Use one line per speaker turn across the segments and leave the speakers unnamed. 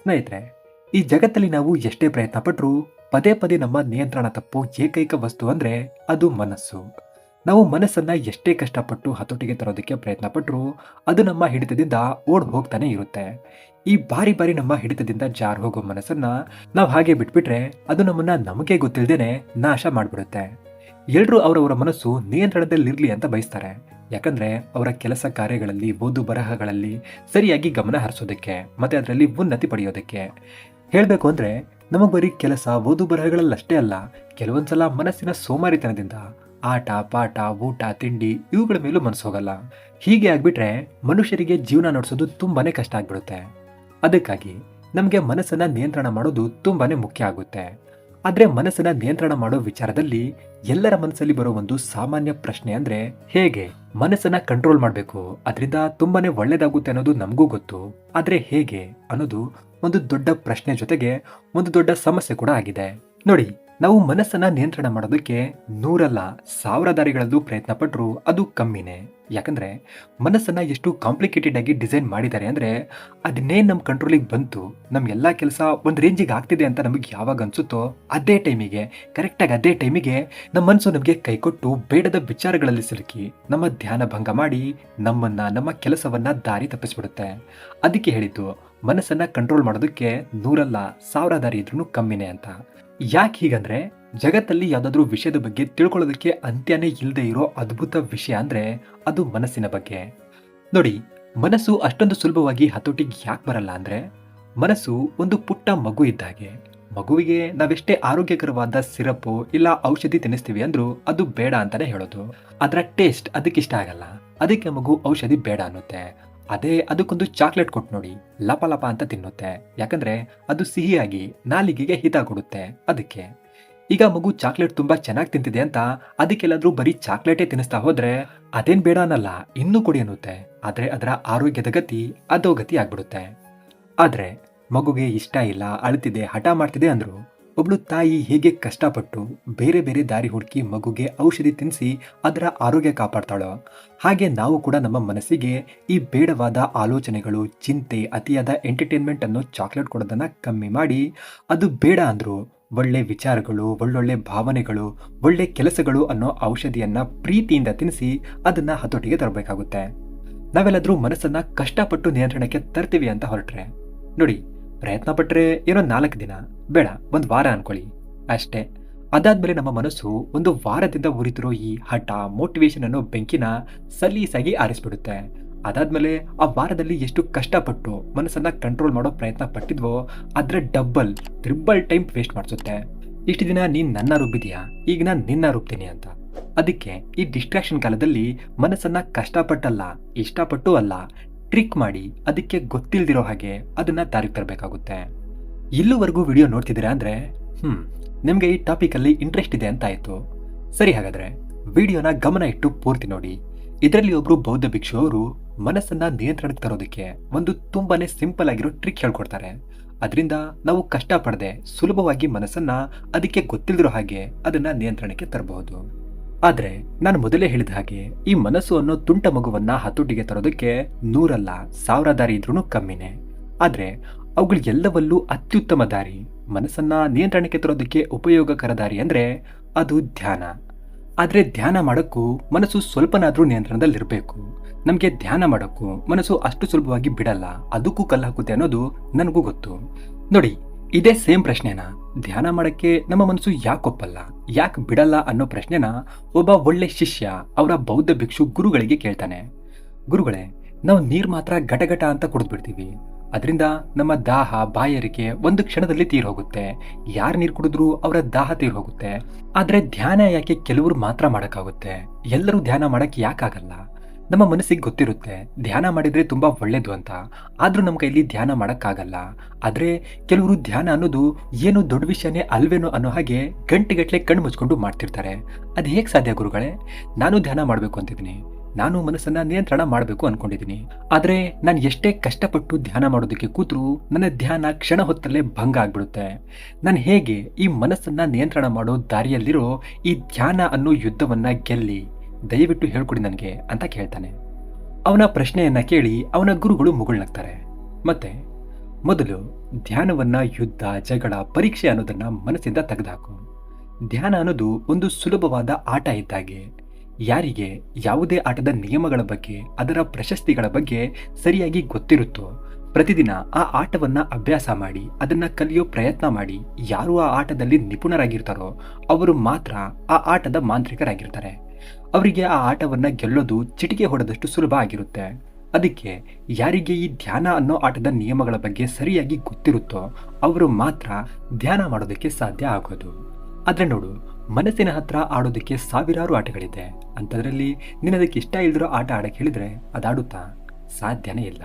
ಸ್ನೇಹಿತರೆ, ಈ ಜಗತ್ತಲ್ಲಿ ನಾವು ಎಷ್ಟೇ ಪ್ರಯತ್ನ ಪಟ್ಟರೂ ಪದೇ ಪದೇ ನಮ್ಮ ನಿಯಂತ್ರಣ ತಪ್ಪೋ ಏಕೈಕ ವಸ್ತು ಅಂದ್ರೆ ಅದು ಮನಸ್ಸು. ನಾವು ಮನಸ್ಸನ್ನ ಎಷ್ಟೇ ಕಷ್ಟಪಟ್ಟು ಹತೋಟಿಗೆ ತರೋದಕ್ಕೆ ಪ್ರಯತ್ನ ಪಟ್ಟರೂ ಅದು ನಮ್ಮ ಹಿಡಿತದಿಂದ ಓಡ್ ಹೋಗ್ತಾನೆ ಇರುತ್ತೆ. ಈ ಬಾರಿ ಬಾರಿ ನಮ್ಮ ಹಿಡಿತದಿಂದ ಜಾರ್ ಹೋಗೋ ಮನಸ್ಸನ್ನ ನಾವು ಹಾಗೆ ಬಿಟ್ಬಿಟ್ರೆ ಅದು ನಮ್ಮನ್ನ ನಮಗೆ ಗೊತ್ತಿಲ್ಲದೇನೆ ನಾಶ ಮಾಡ್ಬಿಡುತ್ತೆ. ಎಲ್ರೂ ಅವರವರ ಮನಸ್ಸು ನಿಯಂತ್ರಣದಲ್ಲಿರ್ಲಿ ಅಂತ ಬಯಸ್ತಾರೆ. ಯಾಕಂದ್ರೆ ಅವರ ಕೆಲಸ ಕಾರ್ಯಗಳಲ್ಲಿ, ಓದು ಬರಹಗಳಲ್ಲಿ ಸರಿಯಾಗಿ ಗಮನ ಹರಿಸೋದಕ್ಕೆ ಮತ್ತೆ ಅದರಲ್ಲಿ ಉನ್ನತಿ ಪಡೆಯೋದಕ್ಕೆ. ಹೇಳ್ಬೇಕು ಅಂದ್ರೆ ನಮಗ್ ಬರೀ ಕೆಲಸ, ಓದು ಬರಹಗಳಲ್ಲಷ್ಟೇ ಅಲ್ಲ, ಕೆಲವೊಂದ್ಸಲ ಮನಸ್ಸಿನ ಸೋಮಾರಿತನದಿಂದ ಆಟ ಪಾಠ, ಊಟ ತಿಂಡಿ ಇವುಗಳ ಮೇಲೂ ಮನಸ್ಸು ಹೋಗಲ್ಲ. ಹೀಗೆ ಆಗ್ಬಿಟ್ರೆ ಮನುಷ್ಯರಿಗೆ ಜೀವನ ನಡೆಸೋದು ತುಂಬಾನೇ ಕಷ್ಟ ಆಗ್ಬಿಡುತ್ತೆ. ಅದಕ್ಕಾಗಿ ನಮಗೆ ಮನಸ್ಸನ್ನ ನಿಯಂತ್ರಣ ಮಾಡೋದು ತುಂಬಾನೇ ಮುಖ್ಯ ಆಗುತ್ತೆ. ಆದ್ರೆ ಮನಸ್ಸನ್ನ ನಿಯಂತ್ರಣ ಮಾಡೋ ವಿಚಾರದಲ್ಲಿ ಎಲ್ಲರ ಮನಸ್ಸಲ್ಲಿ ಬರೋ ಒಂದು ಸಾಮಾನ್ಯ ಪ್ರಶ್ನೆ ಅಂದ್ರೆ ಹೇಗೆ ಮನಸ್ಸನ್ನ ಕಂಟ್ರೋಲ್ ಮಾಡಬೇಕು, ಅದರಿಂದ ತುಂಬಾನೇ ಒಳ್ಳೇದಾಗುತ್ತೆ ಅನ್ನೋದು ನಮಗೂ ಗೊತ್ತು. ಆದ್ರೆ ಹೇಗೆ ಅನ್ನೋದು ಒಂದು ದೊಡ್ಡ ಪ್ರಶ್ನೆ ಜೊತೆಗೆ ಒಂದು ದೊಡ್ಡ ಸಮಸ್ಯೆ ಕೂಡ ಆಗಿದೆ. ನೋಡಿ, ನಾವು ಮನಸ್ಸನ್ನ ನಿಯಂತ್ರಣ ಮಾಡೋದಕ್ಕೆ 100 1000 ದಾರಿಗಳಲ್ಲೂ ಪ್ರಯತ್ನ ಪಟ್ಟರು ಅದು ಕಮ್ಮಿನೇ. ಯಾಕಂದ್ರೆ ಮನಸ್ಸನ್ನ ಎಷ್ಟು ಕಾಂಪ್ಲಿಕೇಟೆಡ್ ಆಗಿ ಡಿಸೈನ್ ಮಾಡಿದ್ದಾರೆ ಅಂದ್ರೆ ಅದನ್ನೇ ನಮ್ಮ ಕಂಟ್ರೋಲಿಗೆ ಬಂತು, ನಮ್ ಎಲ್ಲಾ ಕೆಲಸ ಒಂದ್ ರೇಂಜಿಗೆ ಆಗ್ತಿದೆ ಅಂತ ನಮಗೆ ಯಾವಾಗ ಅನ್ಸುತ್ತೋ ಅದೇ ಟೈಮಿಗೆ, ಕರೆಕ್ಟಾಗಿ ಅದೇ ಟೈಮಿಗೆ ನಮ್ಮ ಮನಸ್ಸು ನಮಗೆ ಕೈಕೊಟ್ಟು ಬೇಡದ ವಿಚಾರಗಳಲ್ಲಿ ಸಿಲುಕಿ ನಮ್ಮ ಧ್ಯಾನ ಭಂಗ ಮಾಡಿ ನಮ್ಮ ಕೆಲಸವನ್ನ ದಾರಿ ತಪ್ಪಿಸ್ಬಿಡುತ್ತೆ. ಅದಕ್ಕೆ ಹೇಳಿದ್ದು ಮನಸ್ಸನ್ನ ಕಂಟ್ರೋಲ್ ಮಾಡೋದಕ್ಕೆ 100 1000 ದಾರಿ ಇದ್ರೂ ಕಮ್ಮಿನೇ ಅಂತ. ಯಾಕೆ ಹೀಗಂದ್ರೆ ಜಗತ್ತಲ್ಲಿ ಯಾವ್ದಾದ್ರು ವಿಷಯದ ಬಗ್ಗೆ ತಿಳ್ಕೊಳ್ಳೋದಕ್ಕೆ ಅಂತ್ಯನೇ ಇಲ್ಲದೆ ಇರೋ ಅದ್ಭುತ ವಿಷಯ ಅಂದ್ರೆ ಅದು ಮನಸ್ಸಿನ ಬಗ್ಗೆ. ನೋಡಿ, ಮನಸ್ಸು ಅಷ್ಟೊಂದು ಸುಲಭವಾಗಿ ಹತೋಟಿಗೆ ಯಾಕೆ ಬರಲ್ಲ ಅಂದ್ರೆ ಮನಸ್ಸು ಒಂದು ಪುಟ್ಟ ಮಗು ಇದ್ದಾಗೆ. ಮಗುವಿಗೆ ನಾವೆಷ್ಟೇ ಆರೋಗ್ಯಕರವಾದ ಸಿರಪ್ ಇಲ್ಲ ಔಷಧಿ ತಿನ್ನಿಸ್ತೀವಿ ಅಂದ್ರೂ ಅದು ಬೇಡ ಅಂತಾನೆ ಹೇಳೋದು. ಅದರ ಟೇಸ್ಟ್ ಅದಕ್ಕಿಷ್ಟ ಆಗಲ್ಲ, ಅದಕ್ಕೆ ಮಗು ಔಷಧಿ ಬೇಡ ಅನ್ನುತ್ತೆ. ಅದೇ ಅದಕ್ಕೊಂದು ಚಾಕ್ಲೇಟ್ ಕೊಟ್ಟು ನೋಡಿ, ಲಪ ಲಪ ಅಂತ ತಿನ್ನುತ್ತೆ. ಯಾಕಂದ್ರೆ ಅದು ಸಿಹಿಯಾಗಿ ನಾಲಿಗೆಗೆ ಹಿತ ಕೊಡುತ್ತೆ. ಅದಕ್ಕೆ ಈಗ ಮಗು ಚಾಕ್ಲೇಟ್ ತುಂಬಾ ಚೆನ್ನಾಗಿ ತಿಂತಿದೆ ಅಂತ ಅದಕ್ಕೆಲ್ಲಾದ್ರೂ ಬರೀ ಚಾಕ್ಲೇಟೇ ತಿನ್ನಿಸ್ತಾ ಹೋದ್ರೆ ಅದೇನ್ ಬೇಡ ಅನ್ನಲ್ಲ, ಇನ್ನೂ ಕೊಡಿ ಅನ್ನುತ್ತೆ. ಆದ್ರೆ ಅದರ ಆರೋಗ್ಯದ ಗತಿ ಅಧೋಗತಿ ಆಗ್ಬಿಡುತ್ತೆ. ಆದ್ರೆ ಮಗುಗೆ ಇಷ್ಟ ಇಲ್ಲ, ಅಳ್ತಿದೆ, ಹಠ ಮಾಡ್ತಿದೆ ಅಂದ್ರು ಒಬ್ಳು ತಾಯಿ ಹೇಗೆ ಕಷ್ಟಪಟ್ಟು ಬೇರೆ ಬೇರೆ ದಾರಿ ಹುಡುಕಿ ಮಗುಗೆ ಔಷಧಿ ತಿನ್ನಿಸಿ ಅದರ ಆರೋಗ್ಯ ಕಾಪಾಡ್ತಾಳೋ ಹಾಗೆ ನಾವು ಕೂಡ ನಮ್ಮ ಮನಸ್ಸಿಗೆ ಈ ಬೇಡವಾದ ಆಲೋಚನೆಗಳು, ಚಿಂತೆ, ಅತಿಯಾದ ಎಂಟರ್ಟೈನ್ಮೆಂಟ್ ಅನ್ನೋ ಚಾಕ್ಲೇಟ್ ಕೊಡೋದನ್ನ ಕಮ್ಮಿ ಮಾಡಿ ಅದು ಬೇಡ ಅಂದ್ರು ಒಳ್ಳೆ ವಿಚಾರಗಳು, ಒಳ್ಳೊಳ್ಳೆ ಭಾವನೆಗಳು, ಒಳ್ಳೆ ಕೆಲಸಗಳು ಅನ್ನೋ ಔಷಧಿಯನ್ನ ಪ್ರೀತಿಯಿಂದ ತಿನ್ನಿಸಿ ಅದನ್ನ ಹತೋಟಿಗೆ ತರಬೇಕಾಗುತ್ತೆ. ನಾವೆಲ್ಲಾದ್ರೂ ಮನಸ್ಸನ್ನ ಕಷ್ಟಪಟ್ಟು ನಿಯಂತ್ರಣಕ್ಕೆ ತರ್ತೀವಿ ಅಂತ ಹೊರಟ್ರೆ ನೋಡಿ, ಪ್ರಯತ್ನ ಪಟ್ರೆ ಏನೋ 4 ದಿನ, ಬೇಡ 1 ವಾರ ಅನ್ಕೊಳ್ಳಿ ಅಷ್ಟೇ. ಅದಾದ್ಮೇಲೆ ನಮ್ಮ ಮನಸ್ಸು 1 ವಾರದಿಂದ ಉರಿತಿರೋ ಈ ಹಠ, ಮೋಟಿವೇಶನ್ ಅನ್ನೋ ಬೆಂಕಿನ ಸಲೀಸಾಗಿ ಆರಿಸ್ಬಿಡುತ್ತೆ. ಅದಾದ್ಮೇಲೆ ಆ ವಾರದಲ್ಲಿ ಎಷ್ಟು ಕಷ್ಟಪಟ್ಟು ಮನಸ್ಸನ್ನ ಕಂಟ್ರೋಲ್ ಮಾಡೋ ಪ್ರಯತ್ನ ಪಟ್ಟಿದ್ವೋ ಅದ್ರ ಡಬಲ್ ಟ್ರಿಬಲ್ ಟೈಮ್ ವೇಸ್ಟ್ ಮಾಡಿಸುತ್ತೆ. ಇಷ್ಟು ದಿನ ನೀನ್ ನನ್ನ ರುಬ್ಬಿದ್ಯಾ, ಈಗ ನಾನು ನಿನ್ನ ರುಬ್ತೀನಿ ಅಂತ. ಅದಕ್ಕೆ ಈ ಡಿಸ್ಟ್ರಾಕ್ಷನ್ ಕಾಲದಲ್ಲಿ ಮನಸ್ಸನ್ನ ಕಷ್ಟಪಟ್ಟಲ್ಲ, ಇಷ್ಟಪಟ್ಟು ಅಲ್ಲ, ಟ್ರಿಕ್ ಮಾಡಿ ಅದಕ್ಕೆ ಗೊತ್ತಿಲ್ದಿರೋ ಹಾಗೆ ಅದನ್ನ ದಾರಿಗೆ ತರಬೇಕಾಗುತ್ತೆ. ಇಲ್ಲಿವರೆಗೂ ವಿಡಿಯೋ ನೋಡ್ತಿದ್ದೀರಾ ಅಂದ್ರೆ ನಿಮ್ಗೆ ಈ ಟಾಪಿಕ್ ಅಲ್ಲಿ ಇಂಟ್ರೆಸ್ಟ್ ಇದೆ ಅಂತ ಆಯ್ತು. ಸರಿ, ಹಾಗಾದ್ರೆ ವಿಡಿಯೋನ ಗಮನ ಇಟ್ಟು ಪೂರ್ತಿ ನೋಡಿ. ಇದರಲ್ಲಿ ಒಬ್ರು ಬೌದ್ಧ ಭಿಕ್ಷು ಅವರು ಮನಸ್ಸನ್ನ ನಿಯಂತ್ರಣಕ್ಕೆ ತರೋದಕ್ಕೆ ಒಂದು ತುಂಬಾನೇ ಸಿಂಪಲ್ ಆಗಿರೋ ಟ್ರಿಕ್ ಹೇಳ್ಕೊಡ್ತಾರೆ. ಅದರಿಂದ ನಾವು ಕಷ್ಟಪಡದೆ ಸುಲಭವಾಗಿ ಮನಸ್ಸನ್ನ ಅದಕ್ಕೆ ಗೊತ್ತಿಲ್ದಿರೋ ಹಾಗೆ ಅದನ್ನ ನಿಯಂತ್ರಣಕ್ಕೆ ತರಬಹುದು. ಆದ್ರೆ ನಾನು ಮೊದಲೇ ಹೇಳಿದ ಹಾಗೆ ಈ ಮನಸ್ಸು ಅನ್ನೋ ತುಂಟ ಮಗುವನ್ನ ಹತೋಟಿಗೆ ತರೋದಕ್ಕೆ 100 1000 ದಾರಿ ಇದ್ರೂ ಕಮ್ಮಿನೇ. ಆದ್ರೆ ಅವುಗಳು ಎಲ್ಲವಲ್ಲೂ ಅತ್ಯುತ್ತಮ ದಾರಿ, ಮನಸ್ಸನ್ನ ನಿಯಂತ್ರಣಕ್ಕೆ ತರೋದಕ್ಕೆ ಉಪಯೋಗಕರ ದಾರಿ ಅಂದ್ರೆ ಅದು ಧ್ಯಾನ. ಆದ್ರೆ ಧ್ಯಾನ ಮಾಡೋಕ್ಕೂ ಮನಸ್ಸು ಸ್ವಲ್ಪನಾದ್ರೂ ನಿಯಂತ್ರಣದಲ್ಲಿರ್ಬೇಕು. ನಮ್ಗೆ ಧ್ಯಾನ ಮಾಡೋಕ್ಕೂ ಮನಸ್ಸು ಅಷ್ಟು ಸುಲಭವಾಗಿ ಬಿಡಲ್ಲ, ಅದಕ್ಕೂ ಕಲ್ಲು ಹಾಕುತ್ತೆ ಅನ್ನೋದು ನನಗೂ ಗೊತ್ತು. ನೋಡಿ, ಇದೇ ಸೇಮ್ ಪ್ರಶ್ನೆನ ಧ್ಯಾನ ಮಾಡಕ್ಕೆ ನಮ್ಮ ಮನಸ್ಸು ಯಾಕೆ ಒಪ್ಪಲ್ಲ, ಯಾಕೆ ಬಿಡಲ್ಲ ಅನ್ನೋ ಪ್ರಶ್ನೆನ ಒಬ್ಬ ಒಳ್ಳೆ ಶಿಷ್ಯ ಅವರ ಬೌದ್ಧ ಭಿಕ್ಷು ಗುರುಗಳಿಗೆ ಕೇಳ್ತಾನೆ. ಗುರುಗಳೇ, ನಾವು ನೀರ್ ಮಾತ್ರ ಘಟಘಟ ಅಂತ ಕುಡಿದ್ಬಿಡ್ತೀವಿ, ಅದರಿಂದ ನಮ್ಮ ದಾಹ, ಬಾಯಾರಿಕೆ ಒಂದು ಕ್ಷಣದಲ್ಲಿ ತೀರ್ ಹೋಗುತ್ತೆ. ಯಾರು ನೀರು ಕುಡಿದ್ರು ಅವರ ದಾಹ ತೀರ್ ಹೋಗುತ್ತೆ. ಆದ್ರೆ ಧ್ಯಾನ ಯಾಕೆ ಕೆಲವರು ಮಾತ್ರ ಮಾಡಕ್ಕಾಗುತ್ತೆ, ಎಲ್ಲರೂ ಧ್ಯಾನ ಮಾಡಕ್ ಯಾಕಾಗಲ್ಲ? ನಮ್ಮ ಮನಸ್ಸಿಗೆ ಗೊತ್ತಿರುತ್ತೆ ಧ್ಯಾನ ಮಾಡಿದ್ರೆ ತುಂಬಾ ಒಳ್ಳೇದು ಅಂತ, ಆದ್ರೂ ನಮ್ಮ ಕೈಲಿ ಧ್ಯಾನ ಮಾಡಕ್ಕಾಗಲ್ಲ. ಆದ್ರೆ ಕೆಲವರು ಧ್ಯಾನ ಅನ್ನೋದು ಏನು ದೊಡ್ಡ ವಿಷಯನೇ ಅಲ್ವೇನೋ ಅನ್ನೋ ಹಾಗೆ ಗಂಟೆಗಟ್ಲೆ ಕಣ್ಣು ಮುಚ್ಕೊಂಡು ಮಾಡ್ತಿರ್ತಾರೆ. ಅದು ಹೇಗೆ ಸಾಧ್ಯ ಗುರುಗಳೇ? ನಾನು ಧ್ಯಾನ ಮಾಡ್ಬೇಕು ಅಂತಿದ್ದೀನಿ, ನಾನು ಮನಸ್ಸನ್ನ ನಿಯಂತ್ರಣ ಮಾಡಬೇಕು ಅನ್ಕೊಂಡಿದ್ದೀನಿ, ಆದ್ರೆ ನಾನು ಎಷ್ಟೇ ಕಷ್ಟಪಟ್ಟು ಧ್ಯಾನ ಮಾಡೋದಕ್ಕೆ ಕೂತ್ರು ನನ್ನ ಧ್ಯಾನ ಕ್ಷಣ ಹೊತ್ತಲ್ಲೇ ಭಂಗ ಆಗ್ಬಿಡುತ್ತೆ. ನಾನು ಹೇಗೆ ಈ ಮನಸ್ಸನ್ನ ನಿಯಂತ್ರಣ ಮಾಡೋ ದಾರಿಯಲ್ಲಿರೋ ಈ ಧ್ಯಾನ ಅನ್ನೋ ಯುದ್ಧವನ್ನ ಗೆಲ್ಲಿ, ದಯವಿಟ್ಟು ಹೇಳ್ಕೊಡಿ ನನಗೆ ಅಂತ ಕೇಳ್ತಾನೆ. ಅವನ ಪ್ರಶ್ನೆಯನ್ನ ಕೇಳಿ ಅವನ ಗುರುಗಳು ಮುಗುಳ್ನಗ್ತಾರೆ. ಮತ್ತೆ ಮೊದಲು ಧ್ಯಾನವನ್ನ ಯುದ್ಧ, ಜಗಳ, ಪರೀಕ್ಷೆ ಅನ್ನೋದನ್ನ ಮನಸ್ಸಿಂದ ತೆಗೆದುಹಾಕು. ಧ್ಯಾನ ಅನ್ನೋದು ಒಂದು ಸುಲಭವಾದ ಆಟ ಇದ್ದಾಗೆ. ಯಾರಿಗೆ ಯಾವುದೇ ಆಟದ ನಿಯಮಗಳ ಬಗ್ಗೆ, ಅದರ ಪ್ರಶಸ್ತಿಗಳ ಬಗ್ಗೆ ಸರಿಯಾಗಿ ಗೊತ್ತಿರುತ್ತೋ, ಪ್ರತಿದಿನ ಆ ಆಟವನ್ನ ಅಭ್ಯಾಸ ಮಾಡಿ ಅದನ್ನ ಕಲಿಯೋ ಪ್ರಯತ್ನ ಮಾಡಿ ಯಾರು ಆ ಆಟದಲ್ಲಿ ನಿಪುಣರಾಗಿರ್ತಾರೋ ಅವರು ಮಾತ್ರ ಆ ಆಟದ ಮಾಂತ್ರಿಕರಾಗಿರ್ತಾರೆ. ಅವರಿಗೆ ಆ ಆಟವನ್ನ ಗೆಲ್ಲೋದು ಚಿಟಿಕೆ ಹೊಡೆದಷ್ಟು ಸುಲಭ ಆಗಿರುತ್ತೆ. ಅದಕ್ಕೆ ಯಾರಿಗೆ ಈ ಧ್ಯಾನ ಅನ್ನೋ ಆಟದ ನಿಯಮಗಳ ಬಗ್ಗೆ ಸರಿಯಾಗಿ ಗೊತ್ತಿರುತ್ತೋ ಅವರು ಮಾತ್ರ ಧ್ಯಾನ ಮಾಡೋದಕ್ಕೆ ಸಾಧ್ಯ ಆಗೋದು. ಆದ್ರೆ ನೋಡು, ಮನಸ್ಸಿನ ಹತ್ರ ಆಡೋದಕ್ಕೆ ಸಾವಿರಾರು ಆಟಗಳಿದೆ. ಅಂಥದ್ರಲ್ಲಿ ನಿನ್ನದಕ್ಕೆ ಇಷ್ಟ ಇಲ್ದಿರೋ ಆಟ ಆಡಕ್ಕೆ ಹೇಳಿದ್ರೆ ಅದಾಡುತ್ತಾ? ಸಾಧ್ಯನೇ ಇಲ್ಲ.